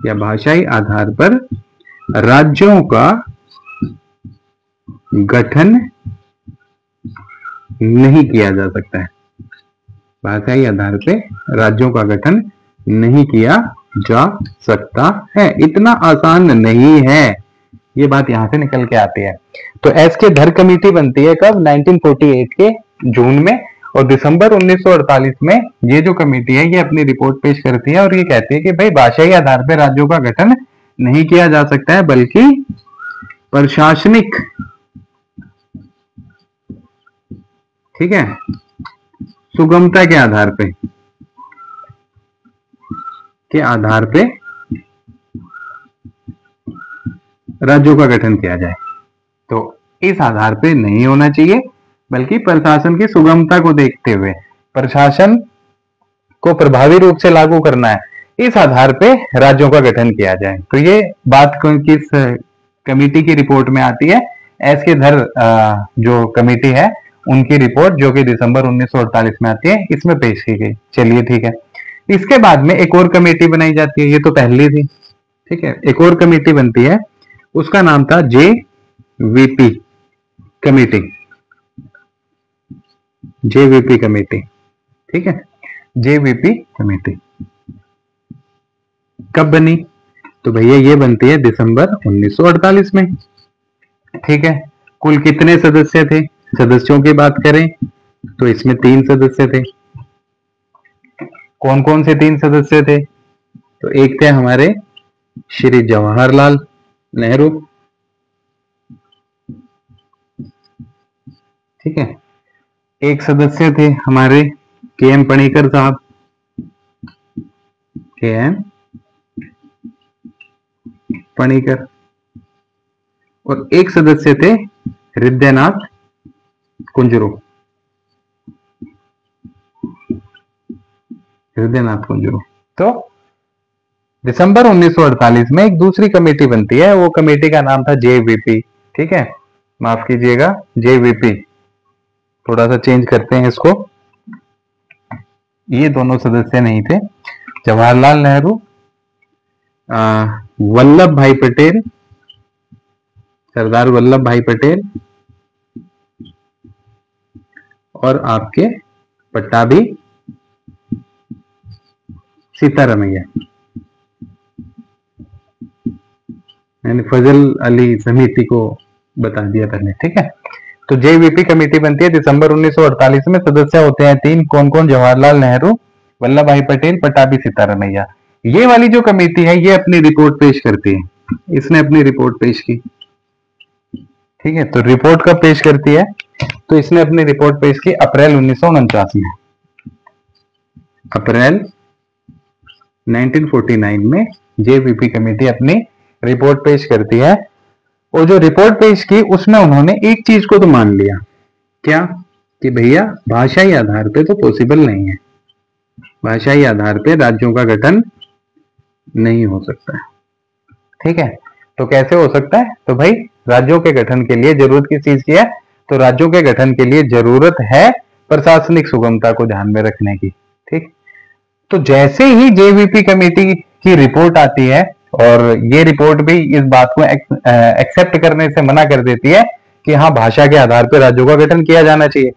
या भाषाई आधार पर राज्यों का गठन नहीं किया जा सकता है। भाषाई आधार पे राज्यों का गठन नहीं किया जा सकता है। इतना आसान नहीं है ये बात यहां से निकल के आती है। तो एस के धर कमेटी बनती है कब? 1948 के जून में, और दिसंबर 1948 में ये जो कमेटी है ये अपनी रिपोर्ट पेश करती है और ये कहती है कि भाई भाषाई आधार पर राज्यों का गठन नहीं किया जा सकता है, बल्कि प्रशासनिक, ठीक है, सुगमता के आधार पे राज्यों का गठन किया जाए। तो इस आधार पे नहीं होना चाहिए, बल्कि प्रशासन की सुगमता को देखते हुए प्रशासन को प्रभावी रूप से लागू करना है, इस आधार पे राज्यों का गठन किया जाए। तो ये बात किस कमेटी की रिपोर्ट में आती है? एस के धर जो कमेटी है उनकी रिपोर्ट, जो कि दिसंबर 1948 में आती है, इसमें पेश की गई। चलिए ठीक है। इसके बाद में एक और कमेटी बनाई जाती है, ये तो पहली थी, ठीक है। एक और कमेटी बनती है, उसका नाम था जेवीपी कमेटी, जेवीपी कमेटी, ठीक है। जेवीपी कमेटी कब बनी? तो भैया ये बनती है दिसंबर 1948 में, ठीक है। कुल कितने सदस्य थे? सदस्यों की बात करें तो इसमें 3 सदस्य थे। कौन कौन से 3 सदस्य थे? तो एक थे हमारे श्री जवाहरलाल नेहरू, ठीक है। एक सदस्य थे हमारे के.एम. पणिकर साहब, के.एम. पणिकर, और एक सदस्य थे हृदयनाथ कुंजरू, हृदयनाथ कुंजरू। तो दिसंबर 1948 में एक दूसरी कमेटी बनती है, वो कमेटी का नाम था जेवीपी, ठीक है। माफ कीजिएगा, जेवीपी, थोड़ा सा चेंज करते हैं इसको। ये दोनों सदस्य नहीं थे, जवाहरलाल नेहरू, वल्लभ भाई पटेल, सरदार वल्लभ भाई पटेल, और आपके पट्टाभी सीतारमैया, मैंने फजल अली समिति को बता दिया पहले, ठीक है। तो जेवीपी कमेटी बनती है दिसंबर 1948 में। सदस्य होते हैं 3, कौन कौन? जवाहरलाल नेहरू, वल्लभ भाई पटेल, पट्टाभी सीतारमैया। ये वाली जो कमेटी है ये अपनी रिपोर्ट पेश करती है, इसने अपनी रिपोर्ट पेश की, ठीक है। तो रिपोर्ट कब पेश करती है? तो इसने अपनी रिपोर्ट पेश की अप्रैल 1949 में, अप्रैल 1949 में जेवीपी कमेटी अपनी रिपोर्ट पेश करती है। और जो रिपोर्ट पेश की उसमें उन्होंने एक चीज को तो मान लिया, क्या? कि भैया भाषाई आधार पे तो पॉसिबल नहीं है, भाषाई आधार पे राज्यों का गठन नहीं हो सकता है, ठीक है। तो कैसे हो सकता है? तो भाई राज्यों के गठन के लिए जरूरत किस चीज की है? तो राज्यों के गठन के लिए जरूरत है प्रशासनिक सुगमता को ध्यान में रखने की, ठीक। तो जैसे ही जेवीपी कमेटी की रिपोर्ट आती है, और ये रिपोर्ट भी इस बात को एक्सेप्ट करने से मना कर देती है कि हाँ भाषा के आधार पर राज्यों का गठन किया जाना चाहिए।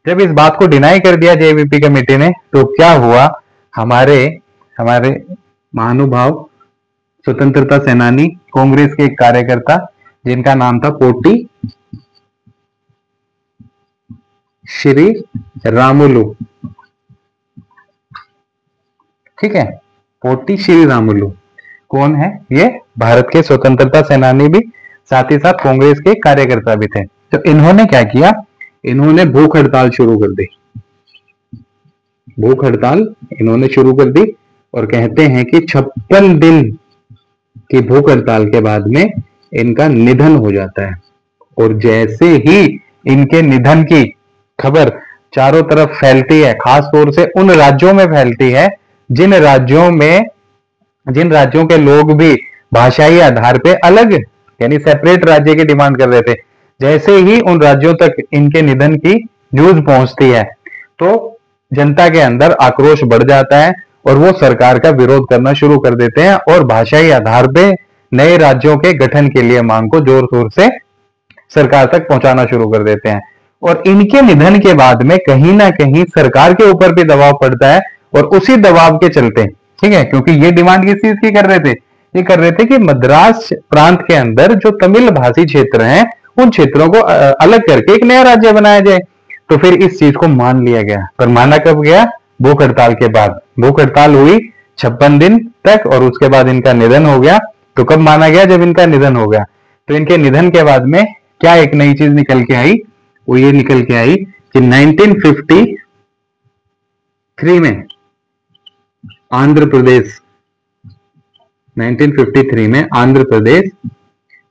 जब इस बात को डिनाई कर दिया जेवीपी कमेटी ने, तो क्या हुआ? हमारे महानुभाव स्वतंत्रता सेनानी कांग्रेस के एक कार्यकर्ता, जिनका नाम था पोटी श्री रामुलु, ठीक है। पोटी श्री रामुलु कौन है? ये भारत के स्वतंत्रता सेनानी भी, साथ ही साथ कांग्रेस के कार्यकर्ता भी थे। तो इन्होंने क्या किया? इन्होंने भूख हड़ताल शुरू कर दी, भूख हड़ताल इन्होंने शुरू कर दी, और कहते हैं कि 56 दिन की भूख हड़ताल के बाद में इनका निधन हो जाता है। और जैसे ही इनके निधन की खबर चारों तरफ फैलती है, खास तौर से उन राज्यों में फैलती है जिन राज्यों के लोग भी भाषाई आधार पे अलग, यानी सेपरेट राज्य की डिमांड कर रहे थे, जैसे ही उन राज्यों तक इनके निधन की न्यूज पहुंचती है, तो जनता के अंदर आक्रोश बढ़ जाता है और वो सरकार का विरोध करना शुरू कर देते हैं, और भाषाई आधार पे नए राज्यों के गठन के लिए मांग को जोर शोर से सरकार तक पहुंचाना शुरू कर देते हैं। और इनके निधन के बाद में कहीं ना कहीं सरकार के ऊपर भी दबाव पड़ता है, और उसी दबाव के चलते, ठीक है, क्योंकि ये डिमांड किस चीज की कर रहे थे? ये कर रहे थे कि मद्रास प्रांत के अंदर जो तमिल भाषी क्षेत्र हैं उन क्षेत्रों को अलग करके एक नया राज्य बनाया जाए। तो फिर इस चीज को मान लिया गया, पर माना कब गया? भूख हड़ताल के बाद। भूख हड़ताल हुई 56 दिन तक और उसके बाद इनका निधन हो गया। तो कब माना गया? जब इनका निधन हो गया। तो इनके निधन के बाद में क्या एक नई चीज निकल के आई? वो ये निकल के आई कि 1953 में आंध्र प्रदेश 1953 में आंध्र प्रदेश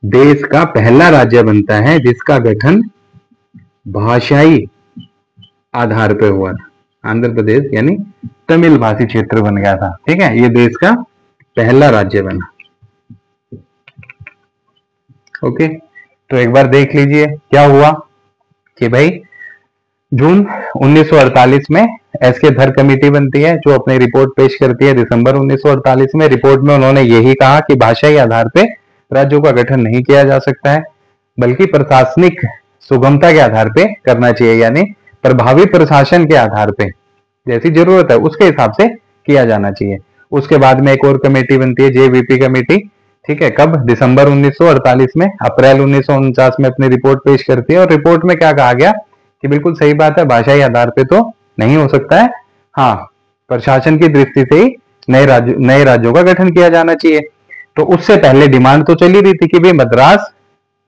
देश का पहला राज्य बनता है जिसका गठन भाषाई आधार पर हुआ था। आंध्र प्रदेश यानी तमिल भाषी क्षेत्र बन गया था। ठीक है, ये देश का पहला राज्य बना। ओके, तो एक बार देख लीजिए क्या हुआ कि भाई जून 1948 में एसके धर कमेटी बनती है जो अपनी रिपोर्ट पेश करती है। दिसंबर 1948 में रिपोर्ट में उन्होंने यही कहा कि भाषाई आधार पे राज्यों का गठन नहीं किया जा सकता है, बल्कि प्रशासनिक सुगमता के आधार पे करना चाहिए, यानी प्रभावी प्रशासन के आधार पे जैसी जरूरत है उसके हिसाब से किया जाना चाहिए। उसके बाद में एक और कमेटी बनती है, जेवीपी कमेटी। ठीक है, कब? दिसंबर 1948 में। अप्रैल 1949 में अपनी रिपोर्ट पेश करती है और रिपोर्ट में क्या कहा गया कि बिल्कुल सही बात है, भाषाई आधार पे तो नहीं हो सकता है, हाँ प्रशासन की दृष्टि से ही नए राज्यों का गठन किया जाना चाहिए। तो उससे पहले डिमांड तो चली रही थी कि भाई मद्रास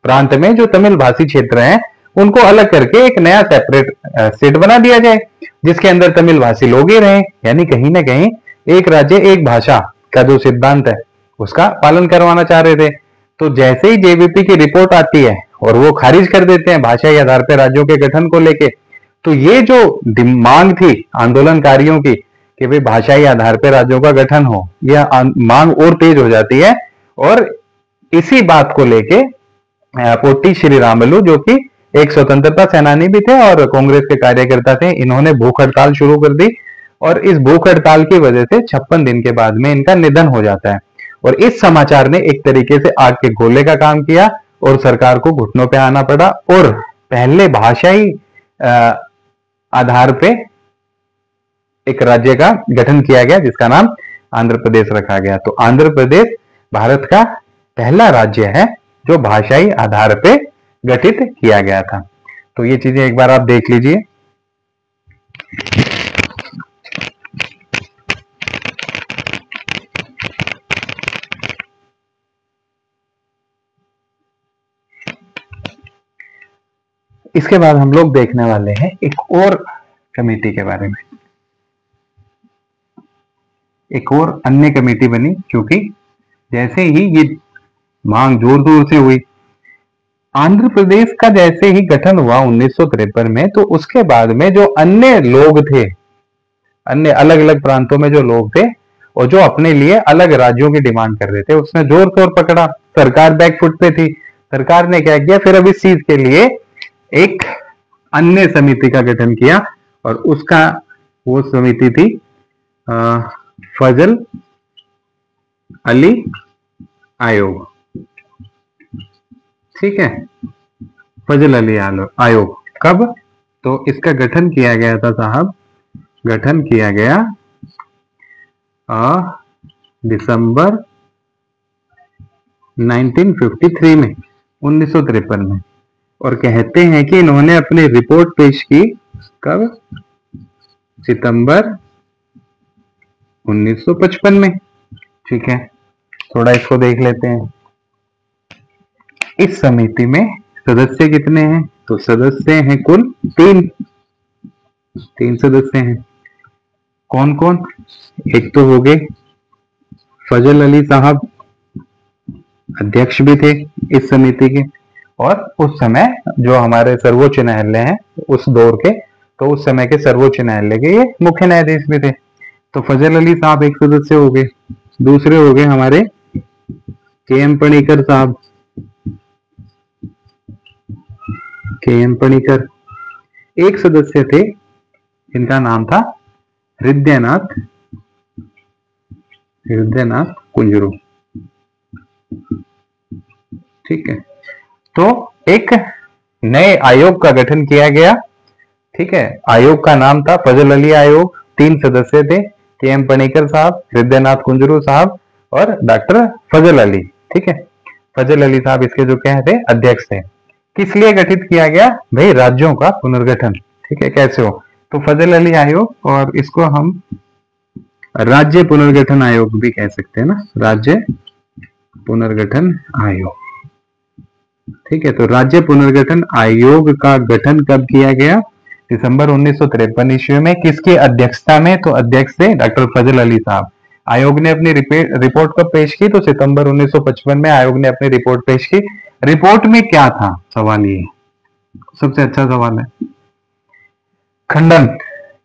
प्रांत में जो तमिल भाषी क्षेत्र हैं उनको अलग करके एक नया सेपरेट स्टेट बना दिया जाए जिसके अंदर तमिल भाषी लोग ही रहे, यानी कहीं ना कहीं एक राज्य एक भाषा का जो सिद्धांत है उसका पालन करवाना चाह रहे थे। तो जैसे ही जेवीपी की रिपोर्ट आती है और वो खारिज कर देते हैं भाषाई आधार पर राज्यों के गठन को लेके, तो ये जो मांग थी आंदोलनकारियों की कि भाई भाषाई आधार पर राज्यों का गठन हो, यह मांग और तेज हो जाती है। और इसी बात को लेके पोट्टी श्रीरामुलु जो कि एक स्वतंत्रता सेनानी भी थे और कांग्रेस के कार्यकर्ता थे, इन्होंने भूख हड़ताल शुरू कर दी और इस भूख हड़ताल की वजह से 56 दिन के बाद में इनका निधन हो जाता है। और इस समाचार ने एक तरीके से आग के गोले का काम किया और सरकार को घुटनों पे आना पड़ा और पहले भाषाई आधार पे एक राज्य का गठन किया गया जिसका नाम आंध्र प्रदेश रखा गया। तो आंध्र प्रदेश भारत का पहला राज्य है जो भाषाई आधार पे गठित किया गया था। तो ये चीजें एक बार आप देख लीजिए। इसके बाद हम लोग देखने वाले हैं एक और कमेटी के बारे में। एक और अन्य कमेटी बनी क्योंकि जैसे ही ये मांग जोर जोर से हुई, आंध्र प्रदेश का जैसे ही गठन हुआ 1953 में, तो उसके बाद में जो अन्य लोग थे, अन्य अलग अलग प्रांतों में जो लोग थे और जो अपने लिए अलग राज्यों की डिमांड कर रहे थे, उसने जोर शोर पकड़ा। सरकार बैकफुट पे थी। सरकार ने क्या किया, फिर अब इस चीज के लिए एक अन्य समिति का गठन किया और उसका वो समिति थी फजल अली आयोग। ठीक है, फजल अली आयोग। कब? तो इसका गठन किया गया था साहब, गठन किया गया दिसंबर 1953 में, 1953 में। और कहते हैं कि इन्होंने अपनी रिपोर्ट पेश की कब? सितंबर 1955 में। ठीक है, थोड़ा इसको देख लेते हैं। इस समिति में सदस्य कितने हैं? तो सदस्य हैं कुल तीन सदस्य हैं। कौन कौन? एक तो हो गए फजल अली साहब, अध्यक्ष भी थे इस समिति के, और उस समय जो हमारे सर्वोच्च न्यायालय हैं उस दौर के, तो उस समय के सर्वोच्च न्यायालय के ये मुख्य न्यायाधीश भी थे। तो फजल अली साहब एक सदस्य हो गए। दूसरे हो गए हमारे के.एम. पणिकर साहब, के.एम. पणिकर। एक सदस्य थे, इनका नाम था हृदयनाथ कुंजरू। ठीक है, तो एक नए आयोग का गठन किया गया। ठीक है, आयोग का नाम था फजल अली आयोग। 3 सदस्य थे, के.एम. पणिकर साहब, हृदयनाथ कुंजरू साहब और डॉक्टर फजल अली। ठीक है, फजल अली साहब इसके जो क्या थे, अध्यक्ष थे। किस लिए गठित किया गया भाई, राज्यों का पुनर्गठन। ठीक है, कैसे हो, तो फजल अली आयोग, और इसको हम राज्य पुनर्गठन आयोग भी कह सकते हैं ना, राज्य पुनर्गठन आयोग। ठीक है, तो राज्य पुनर्गठन आयोग का गठन कब किया गया, दिसंबर 1953 ईस्वी में। किसकी अध्यक्षता में, तो अध्यक्ष थे डॉक्टर फजल अली साहब। आयोग ने अपनी रिपोर्ट कब पेश की, तो सितंबर 1955 में आयोग ने अपनी रिपोर्ट पेश की। रिपोर्ट में क्या था, सवाल ये सबसे अच्छा सवाल है। खंडन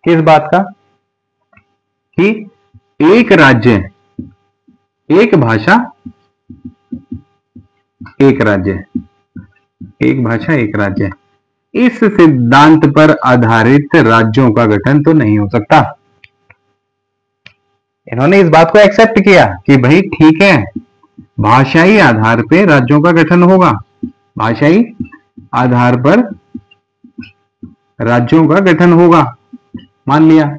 किस बात का, कि एक राज्य एक भाषा एक राज्य, एक भाषा एक राज्य, इस सिद्धांत पर आधारित राज्यों का गठन तो नहीं हो सकता। इन्होंने इस बात को एक्सेप्ट किया कि भाई ठीक है, भाषाई आधार पर राज्यों का गठन होगा, भाषाई आधार पर राज्यों का गठन होगा, मान लिया।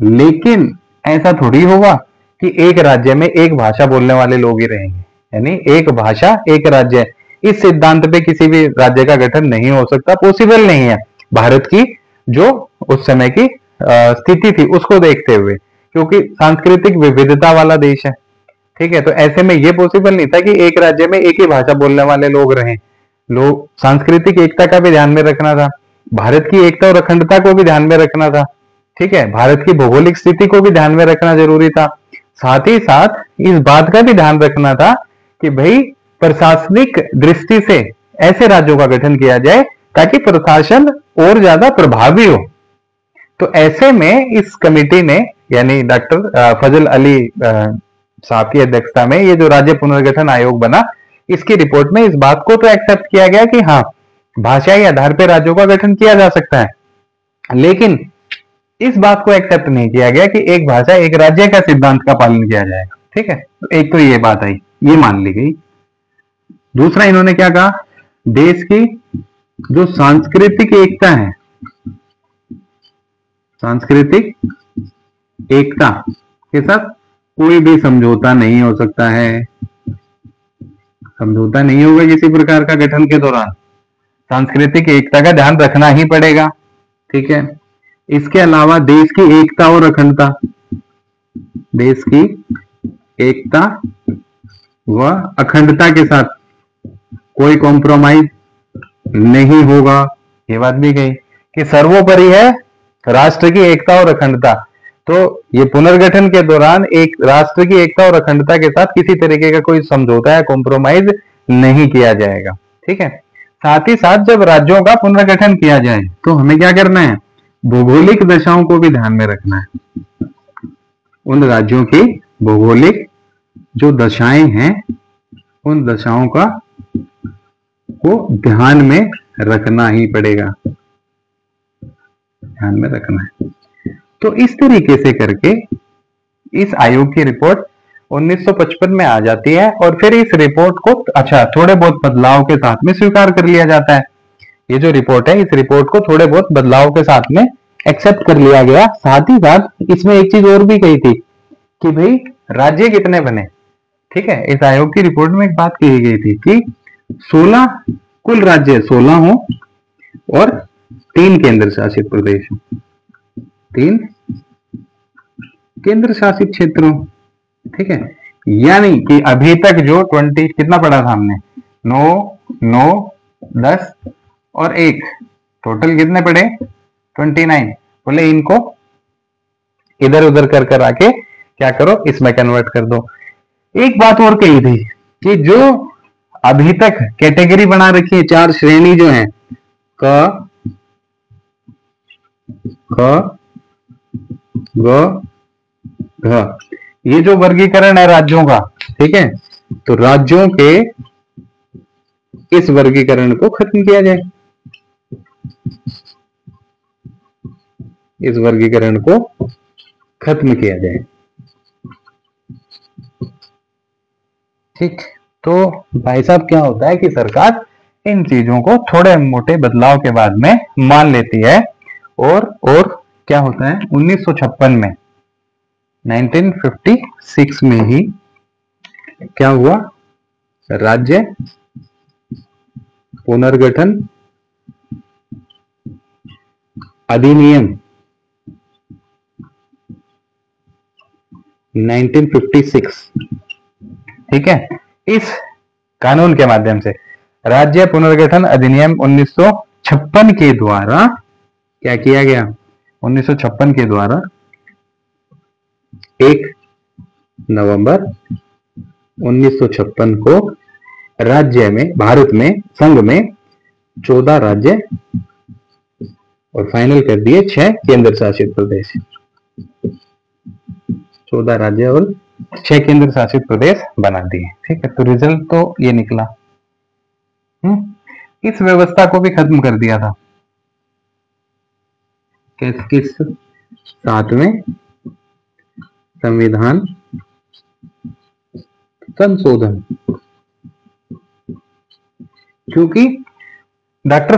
लेकिन ऐसा थोड़ी होगा कि एक राज्य में एक भाषा बोलने वाले लोग ही रहेंगे, यानी एक भाषा एक राज्य। इस सिद्धांत पे किसी भी राज्य का गठन नहीं हो सकता, पॉसिबल नहीं है, भारत की जो उस समय की स्थिति थी उसको देखते हुए, क्योंकि सांस्कृतिक विविधता वाला देश है। ठीक है, तो ऐसे में ये पॉसिबल नहीं था कि एक राज्य में एक ही भाषा बोलने वाले लोग रहें। लोग सांस्कृतिक एकता का भी ध्यान में रखना था, भारत की एकता और अखंडता को भी ध्यान में रखना था। ठीक है, भारत की भौगोलिक स्थिति को भी ध्यान में रखना जरूरी था। साथ ही साथ इस बात का भी ध्यान रखना था कि भाई प्रशासनिक दृष्टि से ऐसे राज्यों का गठन किया जाए ताकि प्रशासन और ज्यादा प्रभावी हो। तो ऐसे में इस कमेटी ने, यानी डॉक्टर फजल अली साहब की अध्यक्षता में ये जो राज्य पुनर्गठन आयोग बना, इसकी रिपोर्ट में इस बात को तो एक्सेप्ट किया गया कि हाँ, भाषाई आधार पर राज्यों का गठन किया जा सकता है, लेकिन इस बात को एक्सेप्ट नहीं किया गया कि एक भाषा एक राज्य का सिद्धांत का पालन किया जाएगा। ठीक है, तो एक तो ये बात आई, ये मान ली गई। दूसरा इन्होंने क्या कहा, देश की जो सांस्कृतिक एकता है, सांस्कृतिक एकता के साथ कोई भी समझौता नहीं हो सकता है, समझौता नहीं होगा किसी प्रकार का गठन के दौरान, सांस्कृतिक एकता का ध्यान रखना ही पड़ेगा। ठीक है, इसके अलावा देश की एकता और अखंडता, देश की एकता व अखंडता के साथ कोई कॉम्प्रोमाइज नहीं होगा, ये बात भी कही कि सर्वोपरि है राष्ट्र की एकता और अखंडता। तो ये पुनर्गठन के दौरान एक राष्ट्र की एकता और अखंडता के साथ किसी तरीके का कोई समझौता या कॉम्प्रोमाइज नहीं किया जाएगा। ठीक है, साथ ही साथ जब राज्यों का पुनर्गठन किया जाए तो हमें क्या करना है, भौगोलिक दशाओं को भी ध्यान में रखना है। उन राज्यों की भौगोलिक जो दशाएं हैं, उन दशाओं का को ध्यान में रखना ही पड़ेगा, ध्यान में रखना है। तो इस तरीके से करके इस आयोग की रिपोर्ट 1955 में आ जाती है, और फिर इस रिपोर्ट को अच्छा थोड़े बहुत बदलाव के साथ में स्वीकार कर लिया जाता है। ये जो रिपोर्ट है, इस रिपोर्ट को थोड़े बहुत बदलाव के साथ में एक्सेप्ट कर लिया गया। साथ ही साथ इसमें एक चीज और भी कही थी कि भाई राज्य कितने बने। ठीक है, इस आयोग की रिपोर्ट में एक बात कही गई थी कि 16 कुल राज्य 16 हो और 3 केंद्र शासित प्रदेश, 3 केंद्र शासित क्षेत्रों। ठीक है, यानी कि अभी तक जो 20 कितना पढ़ा था हमने, 9, 9, 10 और 1, टोटल कितने पढ़े 29। बोले इनको इधर उधर कर कर आके क्या करो, इसमें कन्वर्ट कर दो। एक बात और कही थी कि जो अभी तक कैटेगरी बना रखी है, 4 श्रेणी जो है, क ख ग घ, ये जो वर्गीकरण है राज्यों का, ठीक है, तो राज्यों के इस वर्गीकरण को खत्म किया जाए, इस वर्गीकरण को खत्म किया जाए। ठीक, तो भाई साहब क्या होता है कि सरकार इन चीजों को थोड़े मोटे बदलाव के बाद में मान लेती है, और क्या होता है 1956 में 1956 में ही क्या हुआ, राज्य पुनर्गठन अधिनियम 1956, ठीक है। इस कानून के माध्यम से राज्य पुनर्गठन अधिनियम 1956 के द्वारा क्या किया गया, 1956 के द्वारा 1 नवंबर 1956 को राज्य में, भारत में, संघ में 14 राज्य और फाइनल कर दिए 6 केंद्र शासित प्रदेश। 14 राज्य और 6 केंद्र शासित प्रदेश बना दिए, ठीक है। तो रिजल्ट तो ये निकला। इस व्यवस्था को भी खत्म कर दिया था किस 7वें संविधान संशोधन, क्योंकि डॉक्टर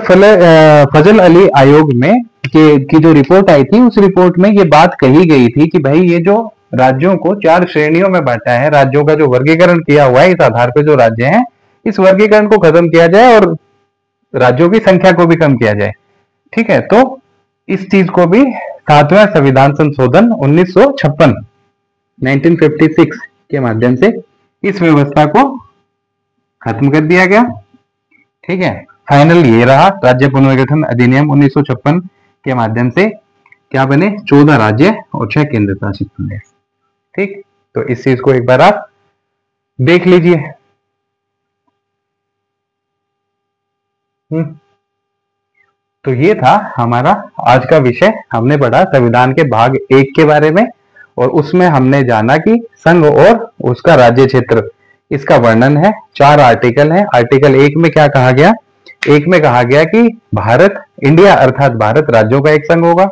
फजल अली आयोग में की जो रिपोर्ट आई थी, उस रिपोर्ट में ये बात कही गई थी कि भाई ये जो राज्यों को 4 श्रेणियों में बांटा है, राज्यों का जो वर्गीकरण किया हुआ है, इस आधार पे जो राज्य हैं, इस वर्गीकरण को खत्म किया जाए और राज्यों की संख्या को भी कम किया जाए, ठीक है। तो इस चीज को भी 7वां संविधान संशोधन 1956 के माध्यम से इस व्यवस्था को खत्म कर दिया गया, ठीक है। फाइनल ये रहा, राज्य पुनर्गठन अधिनियम 1956 के माध्यम से क्या बने, 14 राज्य और 6 केंद्र शासित प्रदेश, ठीक। तो इस चीज को एक बार आप देख लीजिए। तो ये था हमारा आज का विषय। हमने पढ़ा संविधान के भाग 1 के बारे में, और उसमें हमने जाना कि संघ और उसका राज्य क्षेत्र, इसका वर्णन है। 4 आर्टिकल है। आर्टिकल 1 में क्या कहा गया, 1 में कहा गया कि भारत, इंडिया अर्थात भारत राज्यों का एक संघ होगा।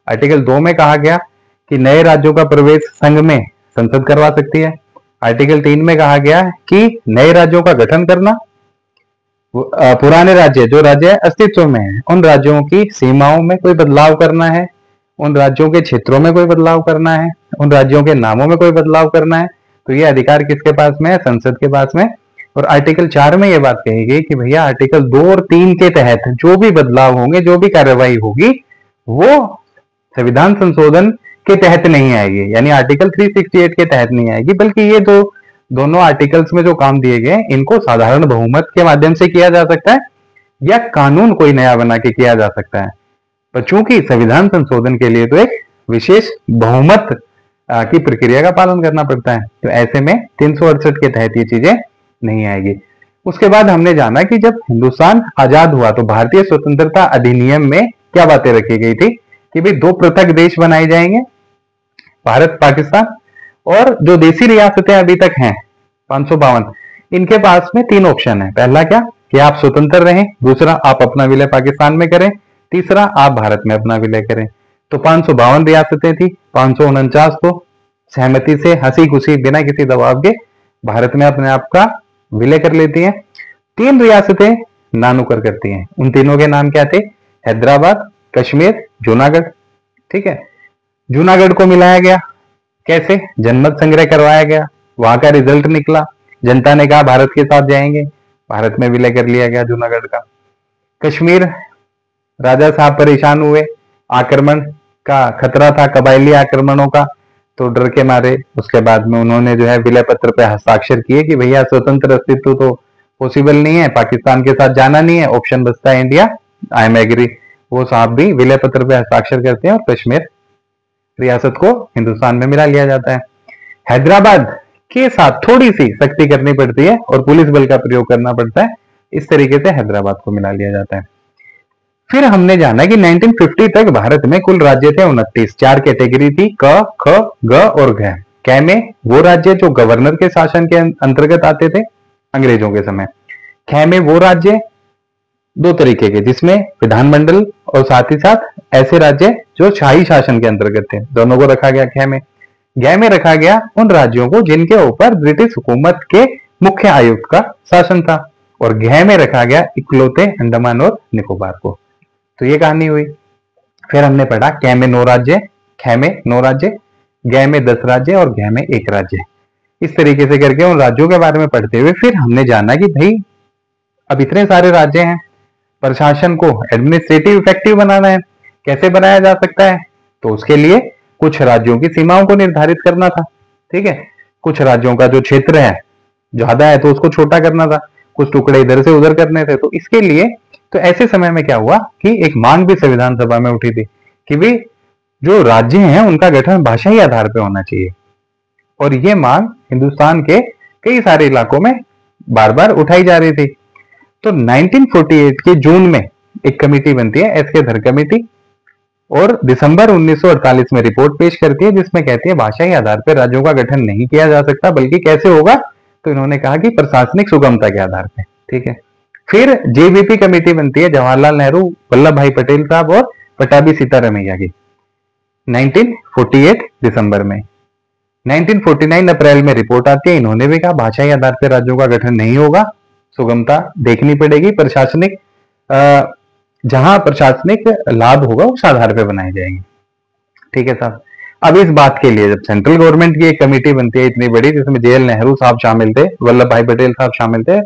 आर्टिकल 2 में कहा गया कि नए राज्यों का प्रवेश संघ में संसद करवा सकती है। आर्टिकल 3 में कहा गया कि नए राज्यों का गठन करना, पुराने राज्य, जो राज्य अस्तित्व में है, उन राज्यों की सीमाओं में कोई बदलाव करना है, उन राज्यों के क्षेत्रों में कोई बदलाव करना है, उन राज्यों के नामों में कोई बदलाव करना है। तो ये अधिकार किसके पास में है, संसद के पास में। और आर्टिकल 4 में ये बात कही गई कि भैया आर्टिकल 2 और 3 के तहत जो भी बदलाव होंगे, जो भी कार्रवाई होगी, वो संविधान संशोधन के तहत नहीं आएगी, यानी आर्टिकल 368 के तहत नहीं आएगी, बल्कि ये दोनों आर्टिकल्स में जो काम दिए गए, इनको साधारण बहुमत के माध्यम से किया जा सकता है या कानून कोई नया बना के किया जा सकता है। पर चूंकि संविधान संशोधन के लिए तो एक विशेष बहुमत की प्रक्रिया का पालन करना पड़ता है, तो ऐसे में 368 के तहत ये चीजें नहीं आएगी। उसके बाद हमने जाना कि जब हिंदुस्तान आजाद हुआ तो भारतीय स्वतंत्रता अधिनियम में क्या बातें रखी गई थी कि भाई 2 पृथक देश बनाए जाएंगे, भारत पाकिस्तान, और जो देसी रियासतें अभी तक हैं 552, इनके पास में 3 ऑप्शन है। पहला क्या कि आप स्वतंत्र रहें, दूसरा आप अपना विलय पाकिस्तान में करें, तीसरा आप भारत में अपना विलय करें। तो 552 रियासतें थी, 549 को सहमति से, हंसी खुशी, बिना किसी दबाव के भारत में अपने आप का विलय कर लेती हैं। 3 रियासतें नानुकर करती हैं। उन तीनों के नाम क्या थे, हैदराबाद, कश्मीर, जूनागढ़, ठीक है। जूनागढ़ को मिलाया गया, कैसे, जनमत संग्रह करवाया गया, वहां का रिजल्ट निकला, जनता ने कहा भारत के साथ जाएंगे, भारत में विलय कर लिया गया जूनागढ़ का। कश्मीर, राजा साहब परेशान हुए, आक्रमण का खतरा था, कबायली आक्रमणों का, तो डर के मारे उसके बाद में उन्होंने जो है विलय पत्र पे हस्ताक्षर किए कि भैया स्वतंत्र अस्तित्व तो पॉसिबल नहीं है, पाकिस्तान के साथ जाना नहीं है, ऑप्शन बचता है इंडिया, आई एम एग्री। वो साहब भी विलय पत्र पे हस्ताक्षर करते हैं और कश्मीर रियासत को हिंदुस्तान में मिला लिया जाता है। हैदराबाद के साथ थोड़ी सी सख्ती करनी पड़ती है और पुलिस बल का प्रयोग करना पड़ता है, इस तरीके से हैदराबाद को मिला लिया जाता है। फिर हमने जाना कि 1950 तक भारत में कुल राज्य थे 29, 4 कैटेगरी थी, क, ख, ग और घ। क में वो राज्य जो गवर्नर के शासन के अंतर्गत आते थे अंग्रेजों के समय। ख में वो राज्य 2 तरीके के, जिसमें विधानमंडल और साथ ही साथ ऐसे राज्य जो शाही शासन के अंतर्गत थे, दोनों को रखा गया ख में। घ में रखा गया उन राज्यों को जिनके ऊपर ब्रिटिश हुकूमत के मुख्य आयुक्त का शासन था, और घ में रखा गया इकलौते अंडमान और निकोबार को। तो ये कहानी हुई। फिर हमने पढ़ा क में 9 राज्य, ख में 9 राज्य, गय में 10 राज्य और गय में 1 राज्य। इस तरीके से करके उन राज्यों के बारे में पढ़ते हुए फिर हमने जाना कि भाई अब इतने सारे राज्य हैं, प्रशासन को एडमिनिस्ट्रेटिव इफेक्टिव बनाना है। कैसे बनाया जा सकता है? तो उसके लिए कुछ राज्यों की सीमाओं को निर्धारित करना था। ठीक है, कुछ राज्यों का जो क्षेत्र है ज्यादा है तो उसको छोटा करना था, कुछ टुकड़े इधर से उधर करने थे। तो इसके लिए तो ऐसे समय में क्या हुआ कि एक मांग भी संविधान सभा में उठी थी कि भाई जो राज्य हैं उनका गठन भाषाई आधार पर होना चाहिए। और ये मांग हिंदुस्तान के कई सारे इलाकों में बार बार उठाई जा रही थी। तो 1948 के जून में एक कमेटी बनती है, एस.के. धर कमेटी, और दिसंबर 1948 में रिपोर्ट पेश करती है जिसमें कहती है भाषाई आधार पर राज्यों का गठन नहीं किया जा सकता, बल्कि कैसे होगा? तो इन्होंने कहा कि प्रशासनिक सुगमता के आधार पर। ठीक है, फिर जेबीपी कमेटी बनती है, जवाहरलाल नेहरू, वल्लभ भाई पटेल साहब और पटाभी सीतारमैया की, 1948 दिसंबर में। 1949 अप्रैल में रिपोर्ट आती है, इन्होंने भी कहा भाषाई आधार पर राज्यों का गठन नहीं होगा, सुगमता देखनी पड़ेगी, प्रशासनिक जहां प्रशासनिक लाभ होगा उस आधार पर बनाए जाएंगे। ठीक है साहब। अब इस बात के लिए जब सेंट्रल गवर्नमेंट की एक कमेटी बनती है इतनी बड़ी, जिसमें जेएल नेहरू साहब शामिल थे, वल्लभ भाई पटेल साहब शामिल थे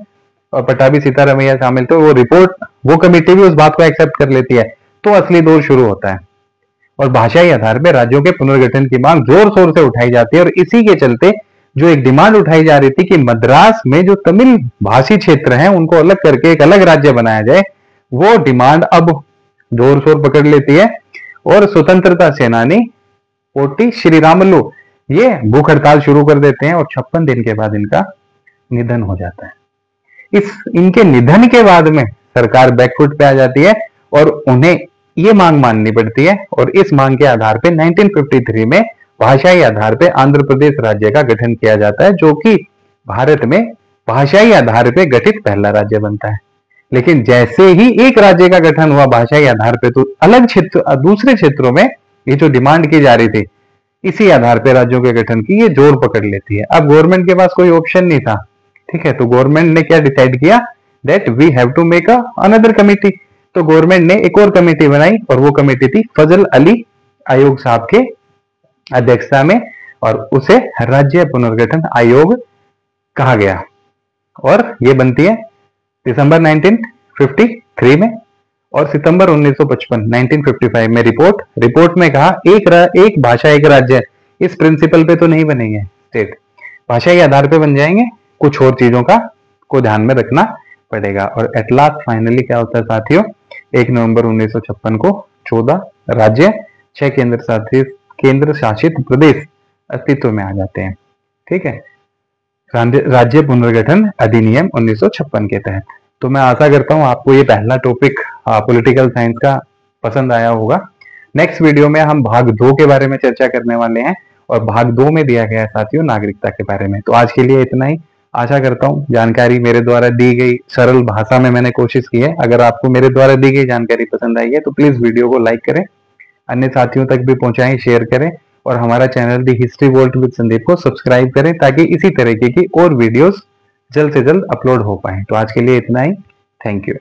और पटाभी सीतारमैया शामिल थे, वो कमेटी भी उस बात को एक्सेप्ट कर लेती है, तो असली दौर शुरू होता है और भाषाई आधार पर राज्यों के पुनर्गठन की मांग जोर शोर से उठाई जाती है। और इसी के चलते जो एक डिमांड उठाई जा रही थी कि मद्रास में जो तमिल भाषी क्षेत्र हैं उनको अलग करके एक अलग राज्य बनाया जाए, वो डिमांड अब जोर शोर पकड़ लेती है और स्वतंत्रता सेनानी पोटी श्रीरामुलु ये भूख हड़ताल शुरू कर देते हैं और 56 दिन के बाद इनका निधन हो जाता है। इनके निधन के बाद में सरकार बैकफुट पे आ जाती है और उन्हें ये मांग माननी पड़ती है और इस मांग के आधार पे 1953 में भाषाई आधार पे आंध्र प्रदेश राज्य का गठन किया जाता है, जो कि भारत में भाषाई आधार पे गठित पहला राज्य बनता है। लेकिन जैसे ही एक राज्य का गठन हुआ भाषाई आधार पे, तो अलग क्षेत्र दूसरे क्षेत्रों में ये जो डिमांड की जा रही थी इसी आधार पे राज्यों के गठन की, ये जोर पकड़ लेती है। अब गवर्नमेंट के पास कोई ऑप्शन नहीं था। ठीक है, तो गवर्नमेंट ने क्या डिसाइड किया, that we have to make another committee. तो गवर्नमेंट ने एक और कमेटी बनाई और वो कमेटी थी फजल अली आयोग साहब के अध्यक्षता में, और उसे राज्य पुनर्गठन आयोग कहा गया और ये बनती है दिसंबर 1953 में। और सितंबर 1955 1955 में रिपोर्ट में कहा एक भाषा एक राज्य, इस प्रिंसिपल पे तो नहीं बनेंगे स्टेट, भाषाई आधार पे बन जाएंगे, कुछ और चीजों को ध्यान में रखना पड़ेगा। और एट लास्ट फाइनली क्या होता है साथियों, 1 नवंबर 1956 को 14 राज्य 6 केंद्र शासित प्रदेश अस्तित्व में आ जाते हैं। ठीक है, राज्य पुनर्गठन अधिनियम 1956 के तहत। तो मैं आशा करता हूं आपको ये पहला टॉपिक पॉलिटिकल साइंस का पसंद आया होगा। नेक्स्ट वीडियो में हम भाग 2 के बारे में चर्चा करने वाले हैं और भाग 2 में दिया गया है साथियों नागरिकता के बारे में। तो आज के लिए इतना ही। आशा करता हूँ जानकारी मेरे द्वारा दी गई सरल भाषा में मैंने कोशिश की है। अगर आपको मेरे द्वारा दी गई जानकारी पसंद आई है तो प्लीज वीडियो को लाइक करें, अन्य साथियों तक भी पहुंचाएं, शेयर करें और हमारा channel the history volt with Sandeep को सब्सक्राइब करें ताकि इसी तरीके की और वीडियोस जल्द से जल्द अपलोड हो पाए। तो आज के लिए इतना ही। Thank you.